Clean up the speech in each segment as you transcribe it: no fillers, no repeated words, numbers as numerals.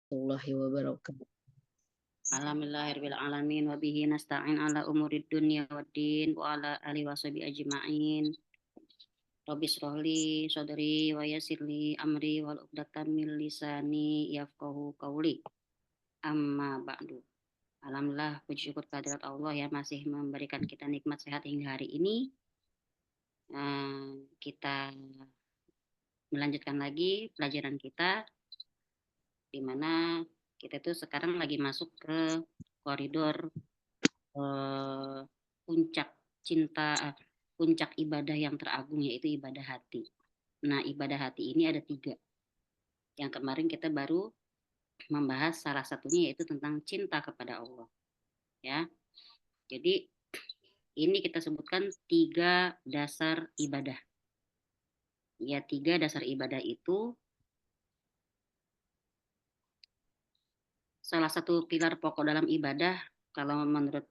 warahmatullahi wabarakatuh. Alhamdulillahirabbil alamin wa bihi nasta'in ala umurid dunya waddin wa ala alihi washabi ajmain. Rabbi shrahli sadri wa yassirli amri wal 'uqdatam min lisani yafqahu qawli. Amma ba'du. Alhamdulillah puji syukur kehadirat Allah yang masih memberikan kita nikmat sehat hingga hari ini. Kita melanjutkan lagi pelajaran kita di mana kita tuh sekarang lagi masuk ke koridor puncak cinta, puncak ibadah yang teragung yaitu ibadah hati. Nah, ibadah hati ini ada 3. Yang kemarin kita baru membahas salah satunya yaitu tentang cinta kepada Allah. Ya, jadi ini kita sebutkan 3 dasar ibadah. Ya, 3 dasar ibadah itu salah satu pilar pokok dalam ibadah kalau menurut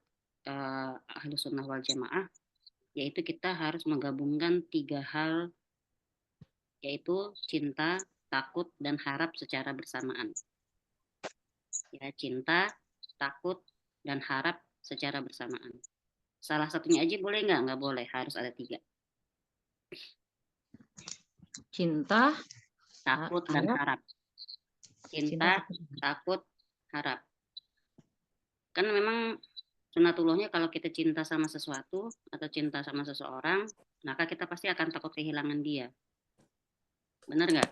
Ahlus Sunnah wal Jamaah, yaitu kita harus menggabungkan 3 hal, yaitu cinta, takut, dan harap secara bersamaan. Ya, cinta, takut, dan harap secara bersamaan. Salah satunya aja boleh nggak? Nggak boleh, harus ada 3. Cinta, Takut dan harap. Cinta, takut, harap. Kan memang sunatullahnya kalau kita cinta sama sesuatu atau cinta sama seseorang, maka kita pasti akan takut kehilangan dia. Benar nggak?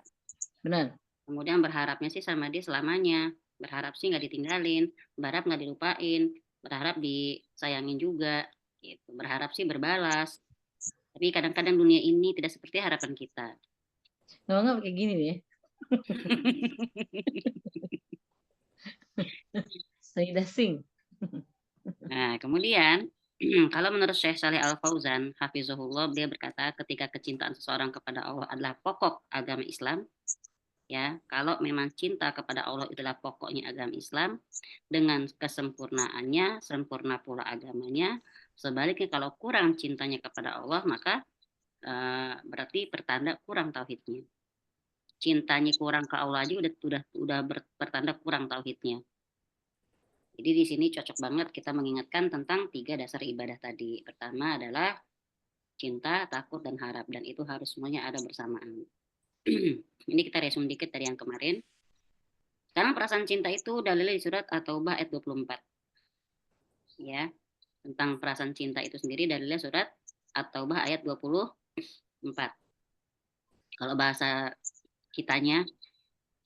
Benar. Kemudian berharapnya sih sama dia selamanya. Berharap sih nggak ditinggalin, berharap nggak dilupain, berharap disayangin juga. Gitu. Berharap sih berbalas. Tapi kadang-kadang dunia ini tidak seperti harapan kita. Nggak kayak gini nih. Saya sing. Nah, kemudian kalau menurut Syekh Saleh Al Fauzan, Hafizahullah, dia berkata ketika kecintaan seseorang kepada Allah adalah pokok agama Islam, ya, kalau memang cinta kepada Allah itulah pokoknya agama Islam, dengan kesempurnaannya, sempurna pula agamanya. Sebaliknya kalau kurang cintanya kepada Allah, maka berarti pertanda kurang tauhidnya. Cintanya kurang ke Allah aja udah bertanda kurang tauhidnya. Jadi di sini cocok banget kita mengingatkan tentang 3 dasar ibadah tadi. Pertama adalah cinta, takut, dan harap. Dan itu harus semuanya ada bersamaan. Ini kita resume dikit dari yang kemarin. Sekarang perasaan cinta itu dalilnya di surat At-Taubah ayat 24. Ya, tentang perasaan cinta itu sendiri dalilnya surat At-Taubah ayat 24. Kalau bahasa kitanya,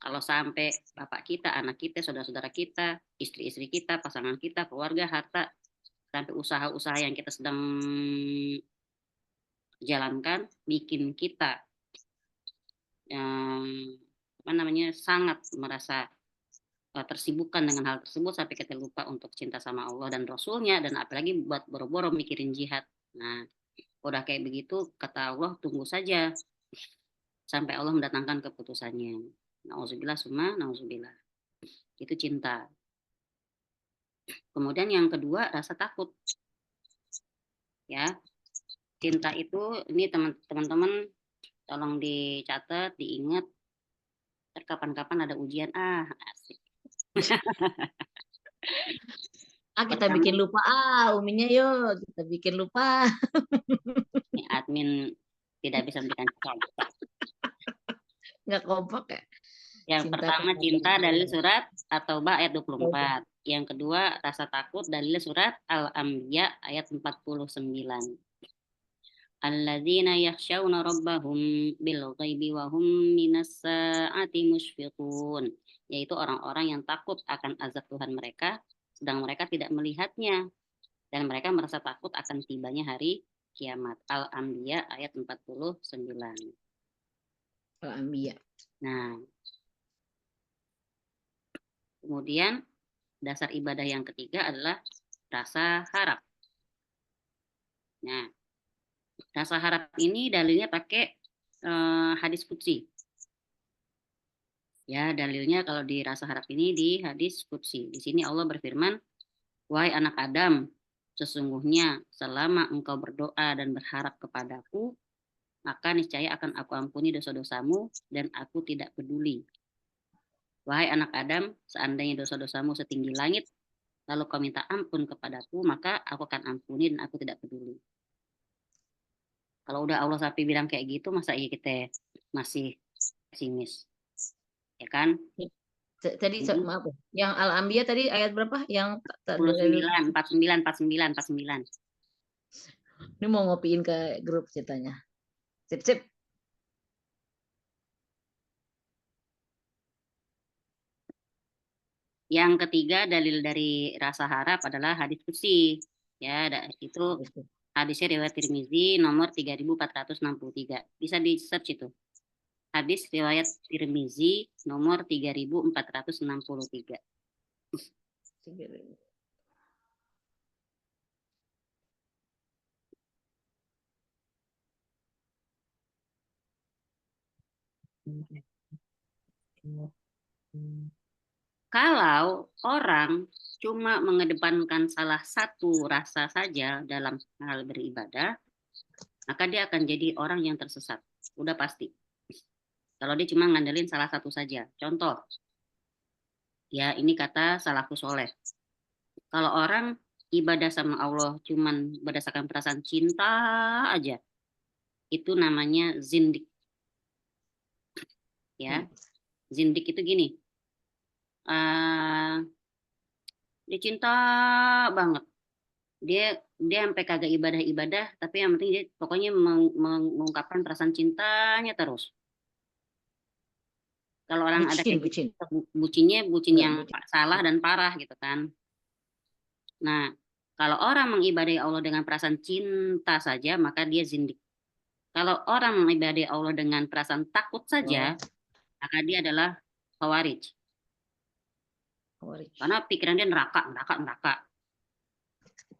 kalau sampai bapak kita, anak kita, saudara-saudara kita, istri-istri kita, pasangan kita, keluarga, harta, sampai usaha-usaha yang kita sedang jalankan, bikin kita sangat merasa tersibukkan dengan hal tersebut sampai kita lupa untuk cinta sama Allah dan Rasulnya, dan apalagi buat boro-boro mikirin jihad. Nah, udah kayak begitu, kata Allah, tunggu saja sampai Allah mendatangkan keputusannya. Nauzubillah summa nauzubillah. Itu cinta. Kemudian yang kedua, rasa takut. Ya, cinta itu, ini teman-teman tolong dicatat, diingat. Kapan-kapan ada ujian, asik. Kita bikin lupa Uminya yuk, kita bikin lupa. Ini admin tidak bisa memberikan contoh. Nggak kompak ya. Yang pertama cinta dalil surat At-Taubah ayat 24. Yang kedua rasa takut dalil surat Al-Anbiya ayat 49. Alladzina yakhshawna rabbahum bil ghaibi wa hum minas sa'ati musyfiqun. Yaitu orang-orang yang takut akan azab Tuhan mereka, sedang mereka tidak melihatnya. Dan mereka merasa takut akan tibanya hari kiamat. Al-Anbiya ayat 49. Al-Anbiya. Nah, kemudian dasar ibadah yang ketiga adalah rasa harap. Nah, rasa harap ini dalilnya pakai hadis qudsi. Ya, dalilnya kalau di rasa harap ini di hadis qudsi. Di sini Allah berfirman, "Wahai anak Adam, sesungguhnya selama engkau berdoa dan berharap kepadaku, maka niscaya akan aku ampuni dosa-dosamu dan aku tidak peduli Wahai anak Adam, seandainya dosa-dosamu setinggi langit, lalu kau minta ampun kepadaku, maka aku akan ampuni dan aku tidak peduli. Kalau udah Allah sampai bilang kayak gitu, masa iya kita masih pesimis, ya kan? Tadi Jadi maaf, yang Al-Anbiya tadi ayat berapa? Yang 49, 49, 49, 49. ini mau ngopiin ke grup ceritanya. Sip, sip. Yang ketiga dalil dari rasa harap adalah hadis qudsi. Ya, itu hadisnya riwayat Tirmizi nomor 3463. Bisa di search itu. Hadis riwayat Tirmizi nomor 3463. Kalau orang cuma mengedepankan salah satu rasa saja dalam hal beribadah, maka dia akan jadi orang yang tersesat. Udah pasti. Kalau dia cuma ngandelin salah satu saja. Contoh, ya ini kata salafus soleh. Kalau orang ibadah sama Allah cuman berdasarkan perasaan cinta aja, itu namanya zindik. Ya, zindik itu gini, uh, dia cinta banget. Dia dia sampai kagak ibadah-ibadah, tapi yang penting dia pokoknya mengungkapkan perasaan cintanya terus. Kalau orang ada Bucin, kayak gitu, bucin. bucinnya bucin Enggak, yang bucin. salah dan parah gitu kan. Nah, kalau orang mengibadahi Allah dengan perasaan cinta saja, maka dia zindik. Kalau orang mengibadahi Allah dengan perasaan takut saja, Oh, maka dia adalah khawarij. Khawarij. Karena pikiran dia neraka, neraka, neraka.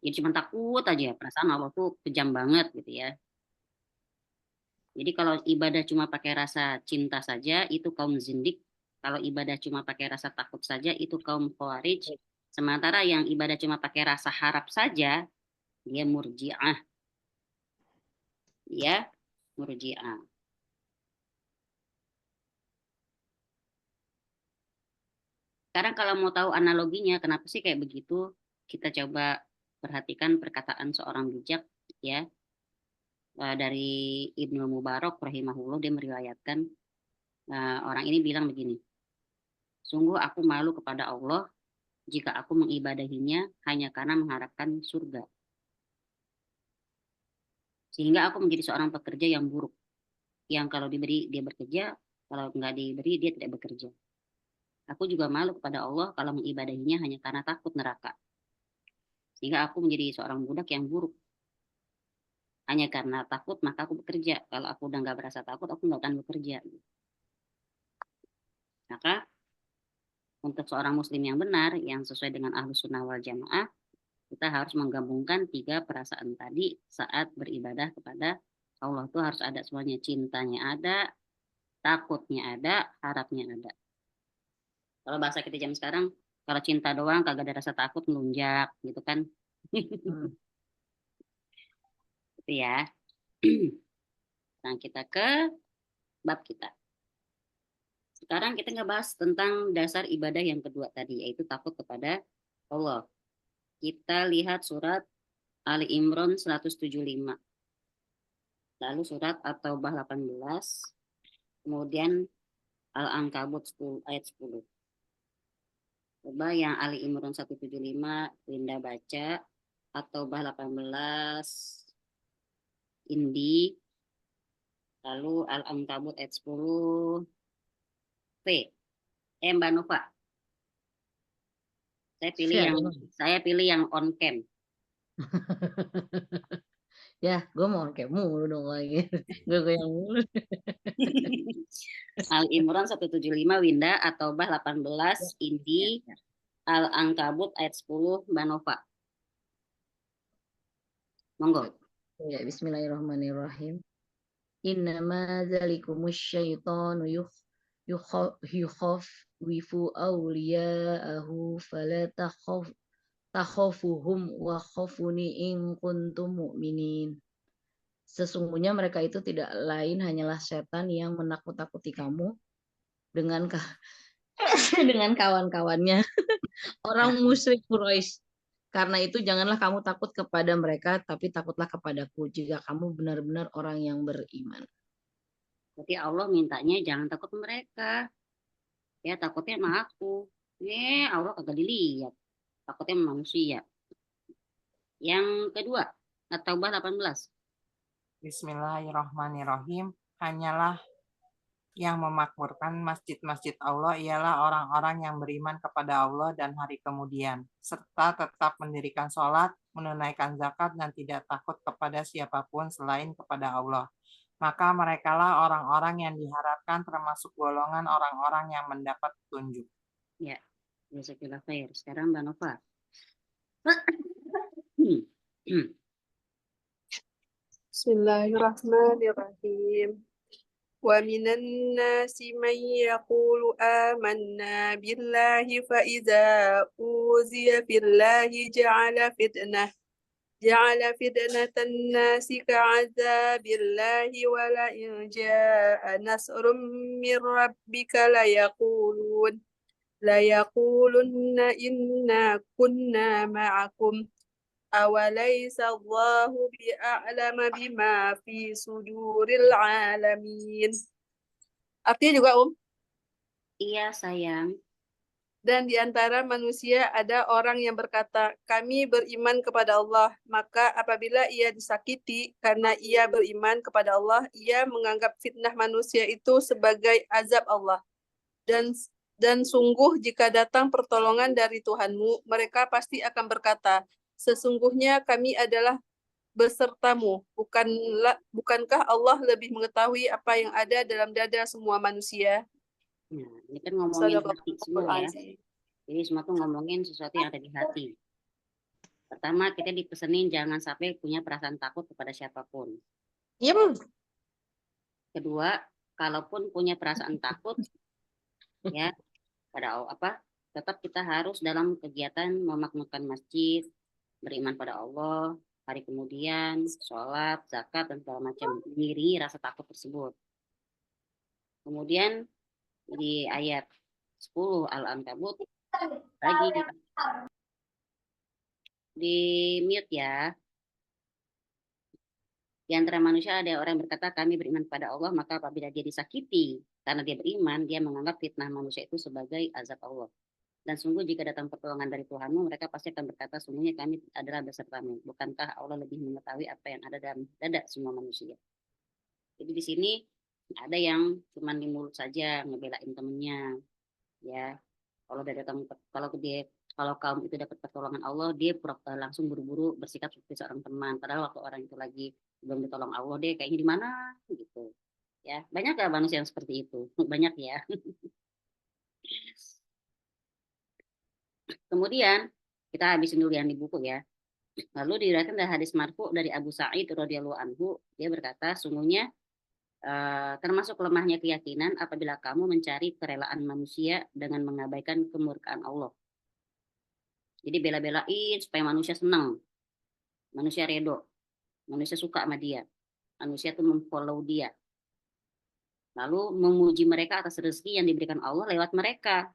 Dia cuma takut aja, perasaan Allah tuh kejam banget gitu ya. Jadi kalau ibadah cuma pakai rasa cinta saja, itu kaum zindik. Kalau ibadah cuma pakai rasa takut saja, itu kaum khawarij. Sementara yang ibadah cuma pakai rasa harap saja, dia murji'ah. Dia murji'ah. Sekarang kalau mau tahu analoginya, kenapa sih kayak begitu? Kita coba perhatikan perkataan seorang bijak, ya, dari Ibnu Mubarak rahimahullah. Dia meriwayatkan, orang ini bilang begini, sungguh aku malu kepada Allah jika aku mengibadahinya hanya karena mengharapkan surga. Sehingga aku menjadi seorang pekerja yang buruk, yang kalau diberi dia bekerja, kalau nggak diberi dia tidak bekerja. Aku juga malu kepada Allah kalau mengibadahinya hanya karena takut neraka. Sehingga aku menjadi seorang budak yang buruk. Hanya karena takut maka aku bekerja. Kalau aku udah nggak berasa takut, aku nggak akan bekerja. Maka untuk seorang muslim yang benar, yang sesuai dengan ahlus sunnah wal jamaah, kita harus menggabungkan tiga perasaan tadi saat beribadah kepada Allah. Itu harus ada semuanya. Cintanya ada, takutnya ada, harapnya ada. Kalau bahasa kita jam sekarang, kalau cinta doang kagak ada rasa takut melunjak gitu kan. Itu ya. Nah, kita ke bab kita. Sekarang kita ngebahas tentang dasar ibadah yang kedua tadi, yaitu takut kepada Allah. Kita lihat surat Ali Imran 175. Lalu surat At-Taubah 18. Kemudian Al-Ankabut 10, ayat 10. Coba yang Ali Imran 175, Linda baca. At-Taubah 18, Indi. Lalu Al-Ankabut ayat 10, P. Mbak Nova. Saya pilih yang on cam. Ya, gue mau kayak mulu dong lagi. Gue yang mulu. Al Imran 175 Winda atau Bah 18 Indi Al Ankabut ayat 10 Banova. Monggo. Ya, bismillahirrahmanirrahim. Innama dzalikumus syaitanu yukhawwifu awliya'ahu fala takhafuhum wa khafuni in kuntum mu'minin. Sesungguhnya mereka itu tidak lain hanyalah setan yang menakut-takuti kamu dengan dengan kawan-kawannya, orang musyrik Quraisy. Karena itu janganlah kamu takut kepada mereka, tapi takutlah kepadaku jika kamu benar-benar orang yang beriman. Berarti Allah mintanya jangan takut mereka. Ya takutnya sama aku. Allah kagak dilihat. Takutnya sama manusia. Yang kedua, At-Taubah 18. Bismillahirrahmanirrahim. Hanyalah yang memakmurkan masjid-masjid Allah ialah orang-orang yang beriman kepada Allah dan hari kemudian, serta tetap mendirikan sholat, menunaikan zakat, dan tidak takut kepada siapapun selain kepada Allah. Maka merekalah orang-orang yang diharapkan termasuk golongan orang-orang yang mendapat petunjuk. Ya, jazakallah khair. Sekarang Mbak Nova. Bismillahirrahmanirrahim. ومن الناس من يقول آمنا بالله فإذا أوذي في الله جعل فتنة الناس كعذاب الله ولئن جاء نصر من ربك ليقولن إنا كنا معكم أوليس الله بأعلم بما في صدور العالمين. Artinya juga Iya sayang. Dan di antara manusia ada orang yang berkata, kami beriman kepada Allah. Maka apabila ia disakiti karena ia beriman kepada Allah, ia menganggap fitnah manusia itu sebagai azab Allah. Dan sungguh jika datang pertolongan dari Tuhanmu, mereka pasti akan berkata, sesungguhnya kami adalah besertamu. Bukankah Allah lebih mengetahui apa yang ada dalam dada semua manusia? Nah, ini kan ngomongin hati semua ya. Jadi semua tuh ngomongin sesuatu yang ada di hati. Pertama, kita dipesenin jangan sampai punya perasaan takut kepada siapapun. Yem. Kedua, kalaupun punya perasaan takut, ya pada tetap kita harus dalam kegiatan memakmurkan masjid, beriman pada Allah, hari kemudian, sholat, zakat, dan segala macam. Diri rasa takut tersebut. Kemudian di ayat 10 Al-Ankabut lagi di mute ya. Di antara manusia ada orang yang berkata kami beriman pada Allah, maka apabila dia disakiti karena dia beriman, dia menganggap fitnah manusia itu sebagai azab Allah. Dan sungguh jika datang pertolongan dari Tuhanmu, mereka pasti akan berkata, sungguhnya kami adalah besertamu. Bukankah Allah lebih mengetahui apa yang ada dalam dada semua manusia? Jadi di sini ada yang cuma di mulut saja ngebelain temennya, ya. Kalau kaum itu dapat pertolongan Allah, dia langsung buru-buru bersikap seperti seorang teman. Padahal waktu orang itu lagi belum ditolong Allah, dia kayaknya di mana gitu. Ya, banyak gak manusia yang seperti itu? Banyak ya. Kemudian kita habisin dulu yang di buku ya. Lalu diriwayatkan dari hadis marfu dari Abu Sa'id radhiyallahu anhu, dia berkata, sungguhnya termasuk lemahnya keyakinan apabila kamu mencari kerelaan manusia dengan mengabaikan kemurkaan Allah. Jadi bela-belain supaya manusia senang, manusia redo, manusia suka sama dia, manusia tuh memfollow dia. Lalu memuji mereka atas rezeki yang diberikan Allah lewat mereka.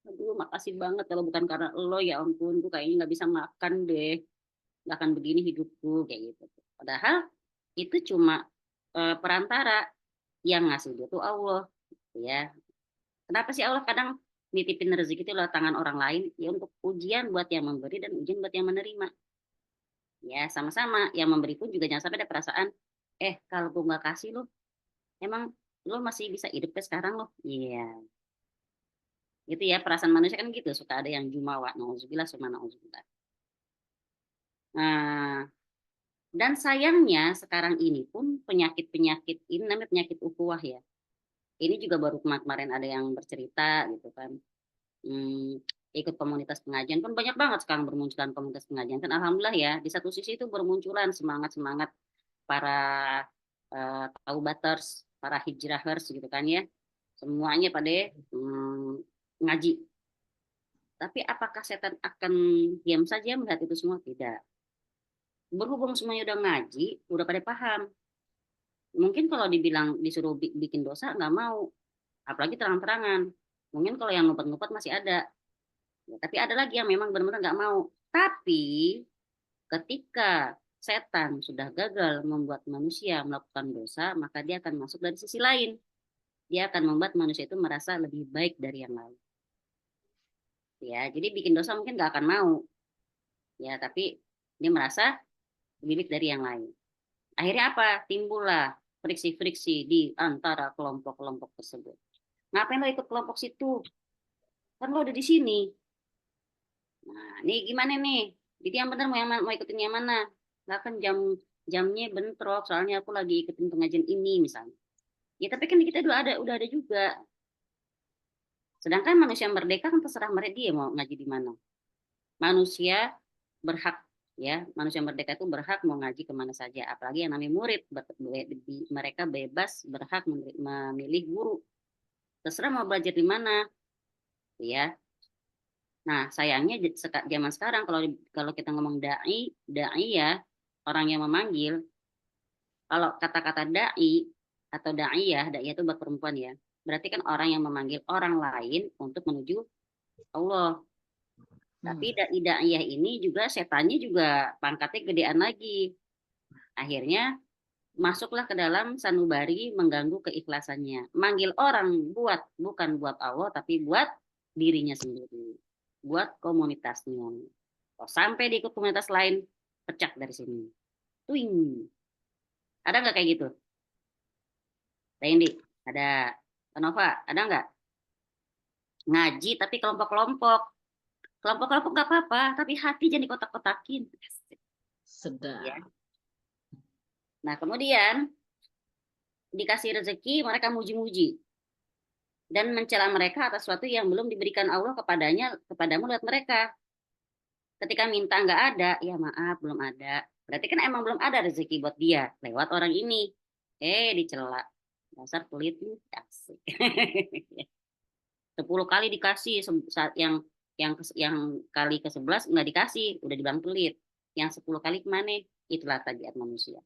Aduh, makasih banget, kalau bukan karena lo ya ampun, gue kayaknya nggak bisa makan deh, nggak akan begini hidupku kayak gitu. Padahal itu cuma perantara, yang ngasih dia tuh Allah, ya. Kenapa sih Allah kadang nitipin rezeki itu lewat tangan orang lain? Ya untuk ujian buat yang memberi dan ujian buat yang menerima. Ya sama-sama, yang memberi pun juga jangan sampai ada perasaan, kalau gue nggak kasih lo, emang lo masih bisa hidup ke sekarang lo? Iya. Gitu ya, perasaan manusia kan gitu, suka ada yang jumawa, nauzubillah summa nauzubillah. Nah, dan sayangnya sekarang ini pun penyakit-penyakit ini namanya penyakit ukhuwah ya. Ini juga baru kemarin ada yang bercerita gitu kan. Ikut komunitas pengajian kan banyak banget sekarang bermunculan komunitas pengajian kan, alhamdulillah ya. Di satu sisi itu bermunculan semangat para taubaters, para hijrahers gitu kan ya. Semuanya pada ngaji. Tapi apakah setan akan diam saja melihat itu semua? Tidak. Berhubung semuanya udah ngaji, udah pada paham. Mungkin kalau disuruh bikin dosa nggak mau, apalagi terang-terangan. Mungkin kalau yang ngumpet-ngumpet masih ada. Ya, tapi ada lagi yang memang benar-benar nggak mau. Tapi ketika setan sudah gagal membuat manusia melakukan dosa, maka dia akan masuk dari sisi lain. Dia akan membuat manusia itu merasa lebih baik dari yang lain. Ya, jadi bikin dosa mungkin nggak akan mau. Ya, tapi dia merasa lebih baik dari yang lain. Akhirnya apa? Timbullah friksi-friksi di antara kelompok-kelompok tersebut. Ngapain lo ikut kelompok situ? Kan lo udah di sini. Nah, ini gimana nih? Jadi yang benar mau ikutin yang mana? Lah kan jamnya bentrok, soalnya aku lagi ikutin pengajian ini misalnya. Ya tapi kan kita udah ada juga. Sedangkan manusia merdeka kan terserah mereka dia mau ngaji di mana. Manusia berhak, ya, manusia merdeka itu berhak mau ngaji kemana saja. Apalagi yang namanya murid, mereka bebas berhak memilih guru. Terserah mau belajar di mana, ya. Nah, sayangnya zaman sekarang kalau kita ngomong dai ya, orang yang memanggil, kalau kata-kata dai atau dai itu buat perempuan ya. Berarti kan orang yang memanggil orang lain untuk menuju Allah. Tapi dai ini juga setannya juga pangkatnya gedean lagi. Akhirnya masuklah ke dalam sanubari mengganggu keikhlasannya. Manggil orang bukan buat Allah tapi buat dirinya sendiri. Buat komunitasnya. Oh, sampai di ikut komunitas lain, pecah dari sini. Tuing. Ada nggak kayak gitu? Indi, ada. Nova, ada nggak? Ngaji tapi kelompok-kelompok. Kelompok-kelompok nggak apa-apa, tapi hati jangan dikotak-kotakin. Sedap. Ya. Nah, kemudian dikasih rezeki, mereka muji-muji. Dan mencela mereka atas sesuatu yang belum diberikan Allah kepadamu lewat mereka. Ketika minta nggak ada, ya maaf belum ada. Berarti kan emang belum ada rezeki buat dia lewat orang ini. Dicela. Dasar pelit nih, asik. 10 kali dikasih, yang kali ke-11 nggak dikasih, udah dibilang pelit. Yang 10 kali kemana? Itulah tabiat manusia.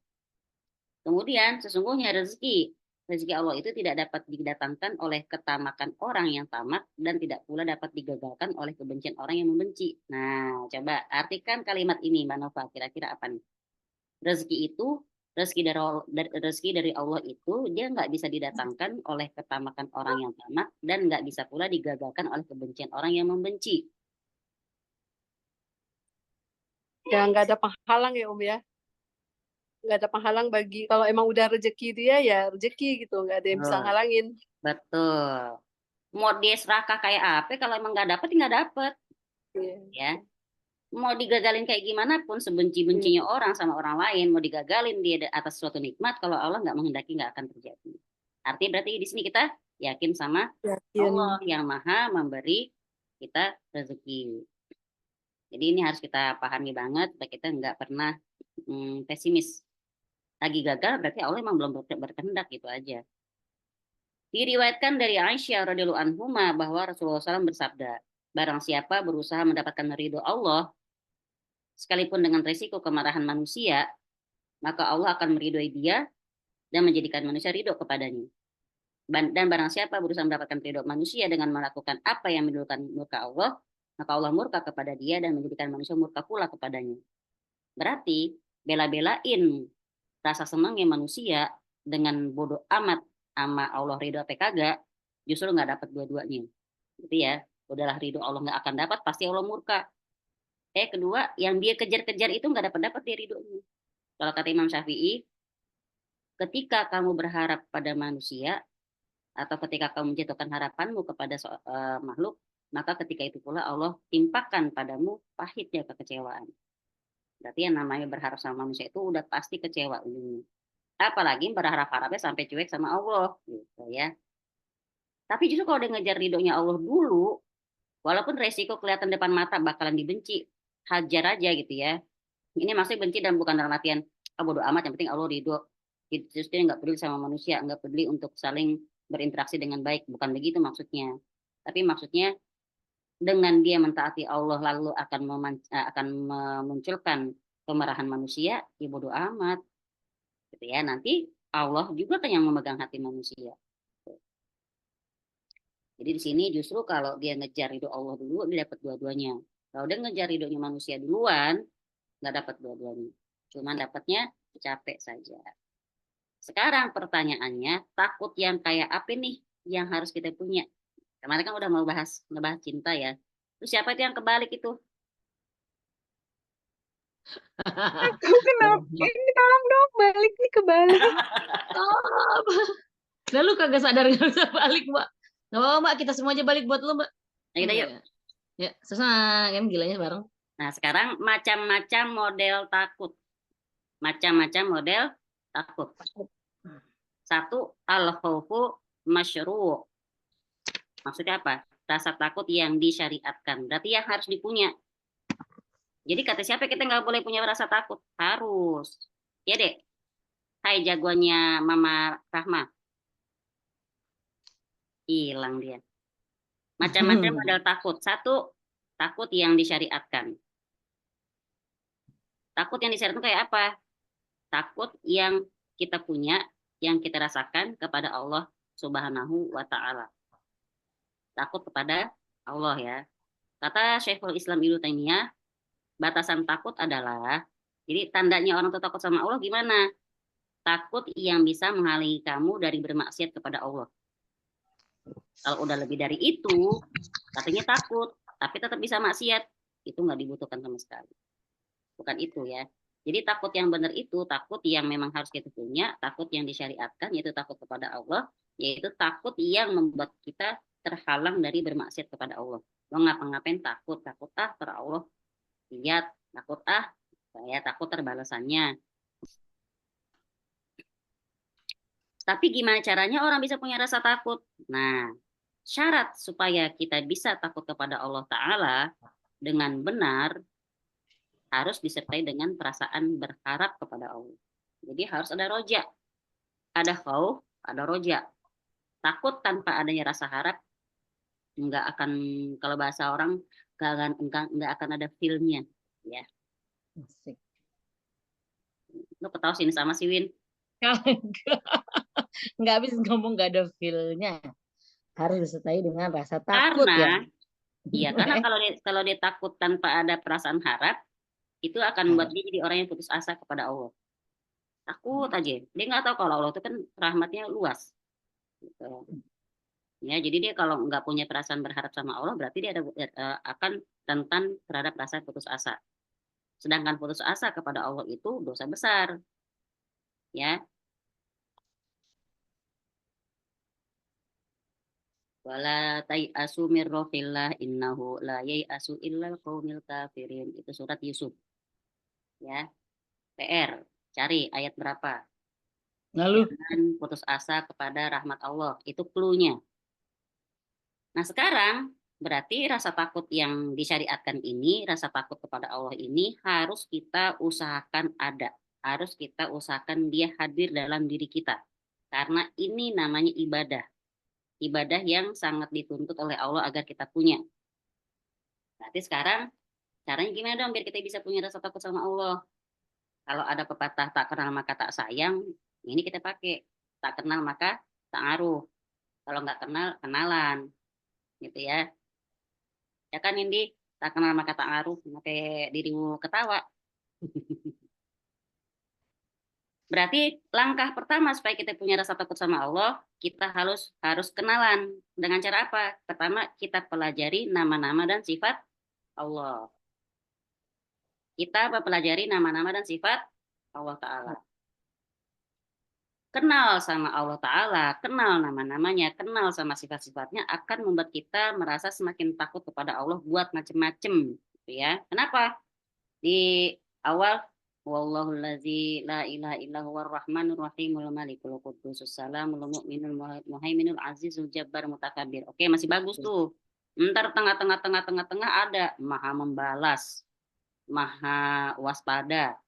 Kemudian sesungguhnya rezeki Allah itu tidak dapat didatangkan oleh ketamakan orang yang tamak dan tidak pula dapat digagalkan oleh kebencian orang yang membenci. Nah, coba artikan kalimat ini, Mbak Nova, kira-kira apa nih? Rezeki dari Allah itu dia nggak bisa didatangkan oleh ketamakan orang yang tamak dan nggak bisa pula digagalkan oleh kebencian orang yang membenci. Ya nggak ada penghalang ya ya. Nggak ada penghalang bagi kalau emang udah rezeki dia ya rezeki gitu, nggak ada yang bisa ngalangin. Betul. Mau dia serakah kayak apa, kalau emang nggak dapet, nggak dapet. Ya. Mau digagalin kayak gimana pun, sebenci-bencinya orang sama orang lain, mau digagalin dia atas suatu nikmat, kalau Allah nggak menghendaki nggak akan terjadi. Artinya berarti di sini kita yakin sama Allah yang maha memberi kita rezeki. Jadi ini harus kita pahami banget, supaya kita nggak pernah pesimis. Lagi gagal berarti Allah memang belum berkehendak, gitu aja. Diriwayatkan dari Aisyah radhiyallahu anha bahwa Rasulullah SAW bersabda, barang siapa berusaha mendapatkan ridho Allah, sekalipun dengan risiko kemarahan manusia, maka Allah akan meridhoi dia dan menjadikan manusia ridho kepadanya. Dan barang siapa berusaha mendapatkan ridho manusia dengan melakukan apa yang menimbulkan murka Allah, maka Allah murka kepada dia dan menjadikan manusia murka pula kepadanya. Berarti bela-belain rasa senangnya manusia dengan bodoh amat sama Allah ridho apa kagak, justru nggak dapat dua-duanya. Gitu ya, udahlah ridho Allah nggak akan dapat, pasti Allah murka. Kedua, yang dia kejar-kejar itu nggak dapat dia ridhonya. Kalau kata Imam Syafi'i, ketika kamu berharap pada manusia atau ketika kamu menjatuhkan harapanmu kepada makhluk, maka ketika itu pula Allah timpakan padamu pahitnya kekecewaan. Berarti yang namanya berharap sama manusia itu udah pasti kecewa ini. Apalagi berharap-harapnya sampai cuek sama Allah, gitu ya. Tapi justru kalau dia ngejar ridhonya Allah dulu, walaupun resiko kelihatan depan mata bakalan dibenci, hajar aja gitu ya. Ini maksudnya benci dan bukan dalam artian bodo amat, yang penting Allah ridho. Terus dia nggak peduli sama manusia, nggak peduli untuk saling berinteraksi dengan baik, bukan begitu maksudnya. Tapi maksudnya dengan dia mentaati Allah lalu akan memunculkan kemarahan manusia, ya bodo amat. Gitu ya, nanti Allah juga kan yang memegang hati manusia. Jadi di sini justru kalau dia ngejar ridho Allah dulu, dia dapat dua-duanya. Kalau dia ngejar ridhonya manusia duluan, nggak dapat dua-duanya. Cuman dapatnya capek saja. Sekarang pertanyaannya, takut yang kayak apa nih yang harus kita punya? Kemarin kan udah mau ngebahas cinta ya. Terus siapa itu yang kebalik itu? Aku kenapa? Ini tolong dong, balik nih kebalik. Lalu kagak sadar nggak bisa balik, Mbak. Nggak apa-apa, Mbak. Kita semua aja balik buat lo, Mbak. Nah, kita yuk. Ya, susah kan gilanya bareng. Nah, sekarang macam-macam model takut. Macam-macam model takut. Satu, al-khawfu masyru'. Maksudnya apa? Rasa takut yang disyariatkan. Berarti yang harus dipunya. Jadi kata siapa kita nggak boleh punya rasa takut? Harus. Ya dek. Hai jagoannya Mama Rahma. Hilang dia. Macam-macam model takut. Satu, takut yang disyariatkan. Takut yang disyariatkan kayak apa? Takut yang kita punya, yang kita rasakan kepada Allah Subhanahu wa Ta'ala. Takut kepada Allah ya. Kata Syekhul Islam Ibnu Taimiyah, batasan takut adalah, jadi tandanya orang itu takut sama Allah gimana? Takut yang bisa menghalangi kamu dari bermaksiat kepada Allah. Kalau udah lebih dari itu, katanya takut, tapi tetap bisa maksiat, itu nggak dibutuhkan sama sekali. Bukan itu ya. Jadi takut yang benar itu, takut yang memang harus kita punya, takut yang disyariatkan, yaitu takut kepada Allah, yaitu takut yang membuat kita terhalang dari bermaksiat kepada Allah. Lo ngapa-ngapain takut ter Allah lihat, takut saya takut terbalasannya. Tapi gimana caranya orang bisa punya rasa takut? Nah, syarat supaya kita bisa takut kepada Allah Ta'ala dengan benar harus disertai dengan perasaan berharap kepada Allah. Jadi harus ada roja. Ada khauf, ada roja. Takut tanpa adanya rasa harap, nggak akan, kalau bahasa orang, nggak akan ada feel-nya. Ya. Lo ketawa sini sama si Win? Nggak habis ngomong nggak ada feel-nya. Harus disertai dengan rasa takut karena, ya. Iya, karena kalau dia takut tanpa ada perasaan harap, itu akan membuat dia jadi orang yang putus asa kepada Allah. Takut aja. Dia nggak tahu kalau Allah itu kan rahmatnya luas. Gitu. Ya, jadi dia kalau nggak punya perasaan berharap sama Allah, berarti dia akan rentan terhadap perasaan putus asa. Sedangkan putus asa kepada Allah itu dosa besar. Ya. Wala tai'asu mir rohillah innahu la yai'asu illal qaumil kafirin. Itu surat Yusuf. Ya. PR, cari ayat berapa. Lalu jangan putus asa kepada rahmat Allah. Itu clue-nya. Nah, sekarang berarti rasa takut yang disyariatkan ini, rasa takut kepada Allah ini harus kita usahakan ada. Harus kita usahakan dia hadir dalam diri kita. Karena ini namanya ibadah. Ibadah yang sangat dituntut oleh Allah agar kita punya. Berarti sekarang caranya gimana dong biar kita bisa punya rasa takut sama Allah? Kalau ada pepatah tak kenal maka tak sayang, ini kita pakai. Tak kenal maka tak ngaruh. Kalau nggak kenal, kenalan. Gitu ya. Ya kan Indi, tak kenal maka tak ngaruh. Sampai dirimu ketawa. Berarti langkah pertama supaya kita punya rasa takut sama Allah, kita harus kenalan. Dengan cara apa? Pertama, kita pelajari nama-nama dan sifat Allah. Kita mempelajari nama-nama dan sifat Allah Ta'ala. Kenal sama Allah Ta'ala, kenal nama-namanya, kenal sama sifat-sifatnya akan membuat kita merasa semakin takut kepada Allah buat macem-macem. Gitu ya. Kenapa? Di awal, Wallahu allazi la ilaha illa huwar rahmanur rahimul malikul qudusus salamul mu'minul muhaiminul azizul jabbar mutakabbir. Oke, masih bagus tuh. Ntar tengah-tengah ada maha membalas, maha waspada,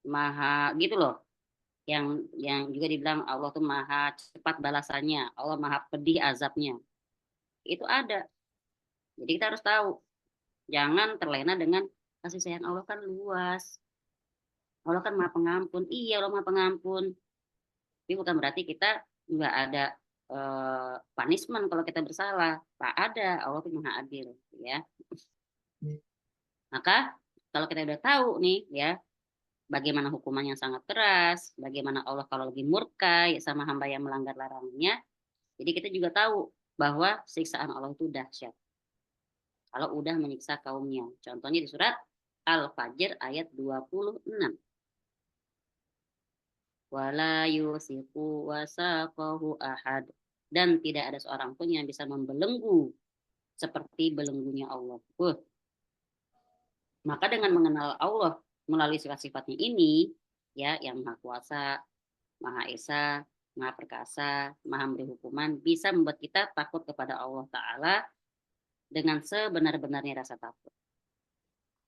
maha gitu loh. Yang juga dibilang Allah tuh maha cepat balasannya, Allah maha pedih azabnya. Itu ada. Jadi kita harus tahu. Jangan terlena dengan kasih sayang Allah kan luas. Allah kan maha pengampun. Iya, Allah maha pengampun. Tapi bukan berarti kita nggak ada punishment kalau kita bersalah. Tak ada, Allah itu Maha Adil, ya. Maka kalau kita udah tahu nih, ya, bagaimana hukuman yang sangat keras, bagaimana Allah kalau lagi murka ya, sama hamba yang melanggar larangannya, jadi kita juga tahu bahwa siksaan Allah itu dahsyat. Kalau udah menyiksa kaumnya. Contohnya di surat Al-Fajr ayat 26. Wala yusiku wasaqahu ahad. Dan tidak ada seorang pun yang bisa membelenggu seperti belenggunya Allah. Maka dengan mengenal Allah melalui sifat-sifatnya ini, ya, yang Maha Kuasa, Maha Esa, Maha Perkasa, Maha memberi hukuman, bisa membuat kita takut kepada Allah Ta'ala dengan sebenar-benarnya rasa takut.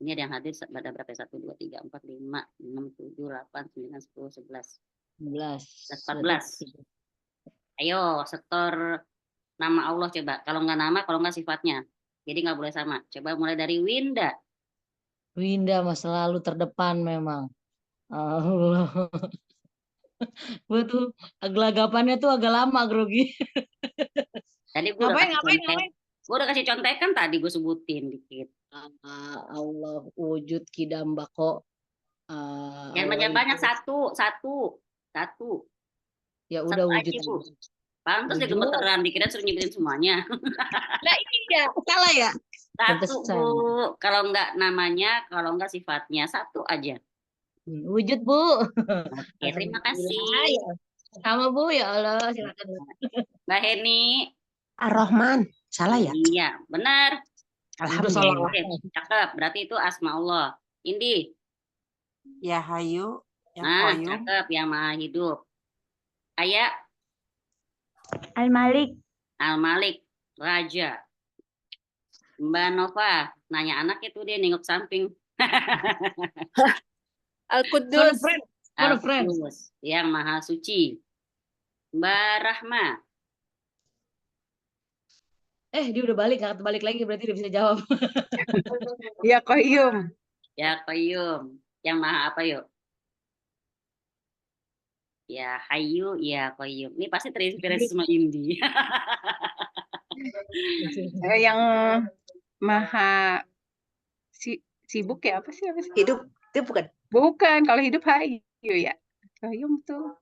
Ini ada yang hadir pada berapa? 1, 2, 3, 4, 5, 6, 7, 8, 9, 10, 11. 14. Ayo, setor nama Allah coba. Kalau nggak nama, kalau nggak sifatnya. Jadi nggak boleh sama. Coba mulai dari Winda. Winda mah selalu terdepan memang. Allah. Betul. Gelagapannya tuh agak lama, grogi. Tadi gue udah kasih contekan tadi gue sebutin dikit. Allah wujud kidam bako. Yang banyak-banyak satu. Ya udah Satu wujud. aja, Bu. Pantas dia gemeteran, dikira suruh nyebutin semuanya. Nah ini ya, salah ya. Satu, Bu. Kalau enggak namanya, kalau enggak sifatnya, satu aja. Wujud, Bu. Oke, terima kasih. Sama, Bu, ya Allah, silakan. Mbak Heni. Ar-Rahman, salah ya? Iya, benar. Alhamdulillah. Oke, cakep. Berarti itu asma Allah. Indi. Ya Hayu, ya Nah, Qayyum. cakep, yang Maha Hidup. Ayah. Al-Malik. Al-Malik, Raja. Mbak Nova, nanya anak itu dia nengok samping. Al-Quddus. Al-Quddus, yang Maha Suci. Mbak Rahma. Dia udah balik, nggak balik lagi berarti dia bisa jawab. Ya Qayyum. Ya Qayyum, yang Maha apa yuk? Ya Hayyu, ya Qayyum. Ini pasti terinspirasi sama Indi. Yang Maha sibuk ya, apa sih? Hidup itu bukan. Bukan, kalau hidup Hayyu ya. Qayyum tuh.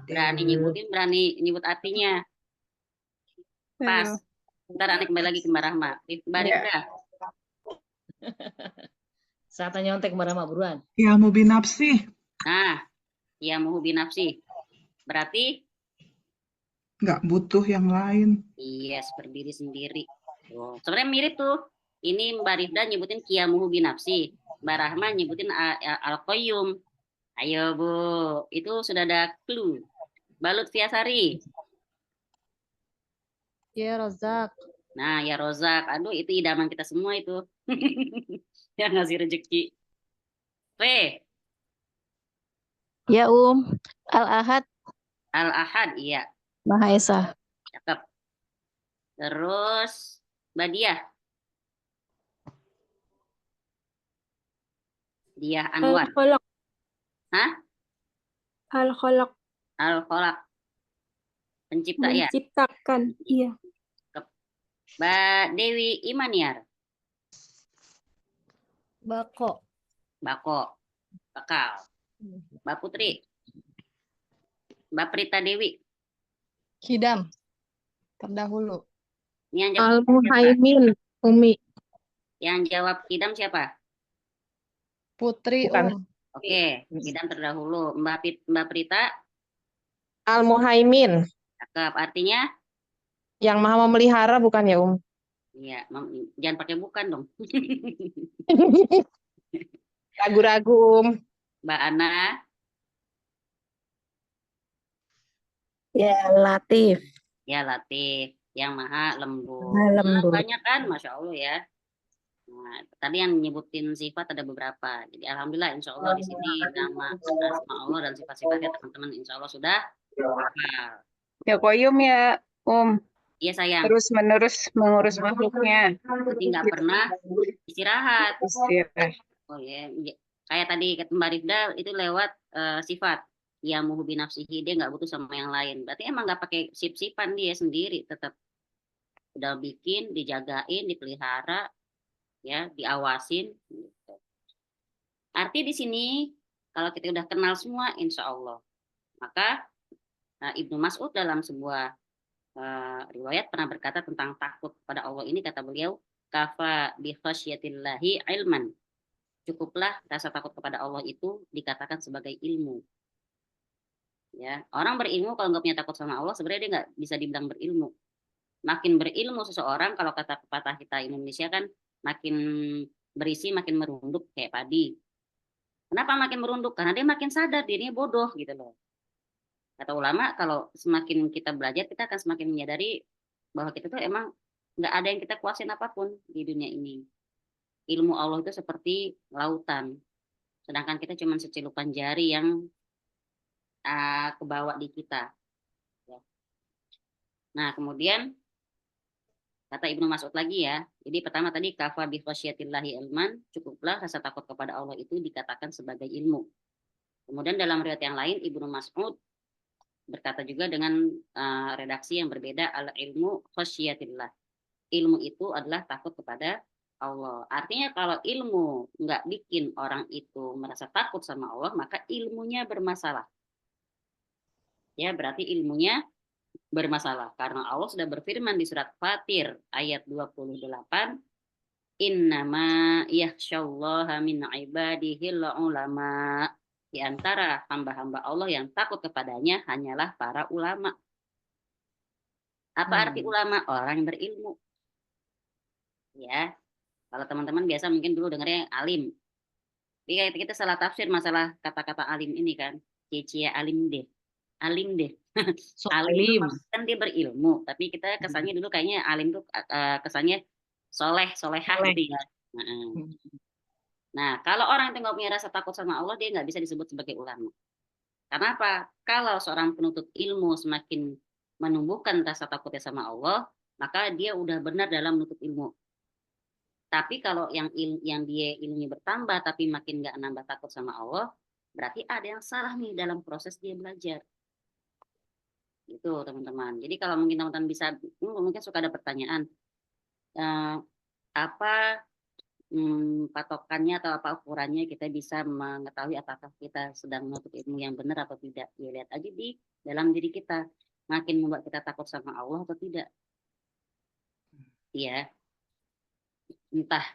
Berani nyebutin, berani nyebut artinya. Pas. Ntar aneh kembali lagi ke Mbak Rahma. Mbak Rifda. Saat nyontek Mbak Rahma, buruan. Ya mubi nafsi. Nah, ya muhubi nafsi. Berarti? Nggak butuh yang lain. Iya, berdiri sendiri. Oh, sebenarnya mirip tuh. Ini Mbak Rifda nyebutin kiamuhu binafsi. Mbak Rahma nyebutin al-qayyum. Ayo Bu, itu sudah ada clue. Balut Fiasari. Ya Rozak. Nah, ya Rozak. Aduh, itu idaman kita semua itu. Yang ngasih rezeki. P. Ya Al-Ahad. Al-Ahad, iya. Maha Esa. Cakep. Terus Mbak Diah. Diah Anwar. Al-Khalaq. Hah? Al-Khalaq. Al-Khalaq. Pencipta ya? Menciptakan, iya. Mbak Dewi Imaniar. Bako. Bakal. Mbak Putri. Mbak Prita Dewi. Kidam. Terdahulu. Ini yang jawab Al-Muhaimin. Umi. Yang jawab Kidam siapa? Putri. Oke, Kidam terdahulu. Mbak Prita. Al-Muhaimin. Cakep. Artinya? Yang maha memelihara bukan ya Iya, jangan pakai bukan dong. Ragu-ragu Mbak Ana. Ya Latif. Ya Latif, yang maha lembut. Maha lembut. Banyak kan, Masya Allah ya. Nah, tadi yang nyebutin sifat ada beberapa. Jadi alhamdulillah insya Allah di sini nama asma Allah dan sifat-sifatnya teman-teman insya Allah sudah hafal. Ya Qayyum ya Iya sayang. Terus menerus mengurus makhluknya. Jadi nggak pernah istirahat. Istirahat. Oh ya, kayak tadi kata Mbak Rifda itu lewat sifat. yamuhu binafsihi, dia nggak butuh sama yang lain. Berarti emang nggak pakai sip-sipan, dia sendiri tetap udah bikin, dijagain, dipelihara, ya, diawasin. Gitu. Arti di sini kalau kita udah kenal semua, insya Allah, maka Ibnu Mas'ud dalam sebuah riwayat pernah berkata tentang takut pada Allah ini, kata beliau, kafa bi khasyatillahi ilman. Cukuplah rasa takut kepada Allah itu dikatakan sebagai ilmu. Ya, orang berilmu kalau nggak punya takut sama Allah, sebenarnya dia nggak bisa dibilang berilmu. Makin berilmu seseorang, kalau kata pepatah kita Indonesia kan, makin berisi makin merunduk kayak padi. Kenapa makin merunduk? Karena dia makin sadar dirinya bodoh gitu loh. Kata ulama, kalau semakin kita belajar, kita akan semakin menyadari bahwa kita tuh emang nggak ada yang kita kuasain apapun di dunia ini. Ilmu Allah itu seperti lautan, sedangkan kita cuma secelupan jari yang kebawa di kita. Ya. Nah, kemudian kata Ibnu Mas'ud lagi ya. Jadi pertama tadi kafa bi khasyatillahi ilman, cukuplah rasa takut kepada Allah itu dikatakan sebagai ilmu. Kemudian dalam riwayat yang lain Ibnu Mas'ud berkata juga dengan redaksi yang berbeda, al ilmu khasyatillah. Ilmu itu adalah takut kepada Allah. Artinya kalau ilmu nggak bikin orang itu merasa takut sama Allah, maka ilmunya bermasalah. Ya, berarti ilmunya bermasalah. Karena Allah sudah berfirman di surat Fatir ayat 28, innama yakhsyallaha min ibadihil ulama. Di antara hamba-hamba Allah yang takut kepadanya hanyalah para ulama. Apa arti ulama? Orang yang berilmu. Ya, kalau teman-teman biasa mungkin dulu dengarnya alim. Tapi kita salah tafsir masalah kata-kata alim ini kan. Cia alim deh. Alim deh. Alim kan dia berilmu, tapi kita kesannya dulu kayaknya alim tuh kesannya solehah gitu ya. Nah, kalau orang itu nggak punya rasa takut sama Allah, dia nggak bisa disebut sebagai ulama. Karena apa? Kalau seorang penuntut ilmu semakin menumbuhkan rasa takutnya sama Allah, maka dia udah benar dalam menuntut ilmu. Tapi kalau yang dia ilmunya bertambah, tapi makin nggak nambah takut sama Allah, berarti ada yang salah nih dalam proses dia belajar. Itu teman-teman. Jadi kalau mungkin teman-teman bisa, mungkin suka ada pertanyaan, apa patokannya atau apa ukurannya kita bisa mengetahui apakah kita sedang menuntut ilmu yang benar atau tidak. Ya lihat aja di dalam diri kita, makin membuat kita takut sama Allah atau tidak. Ya, entah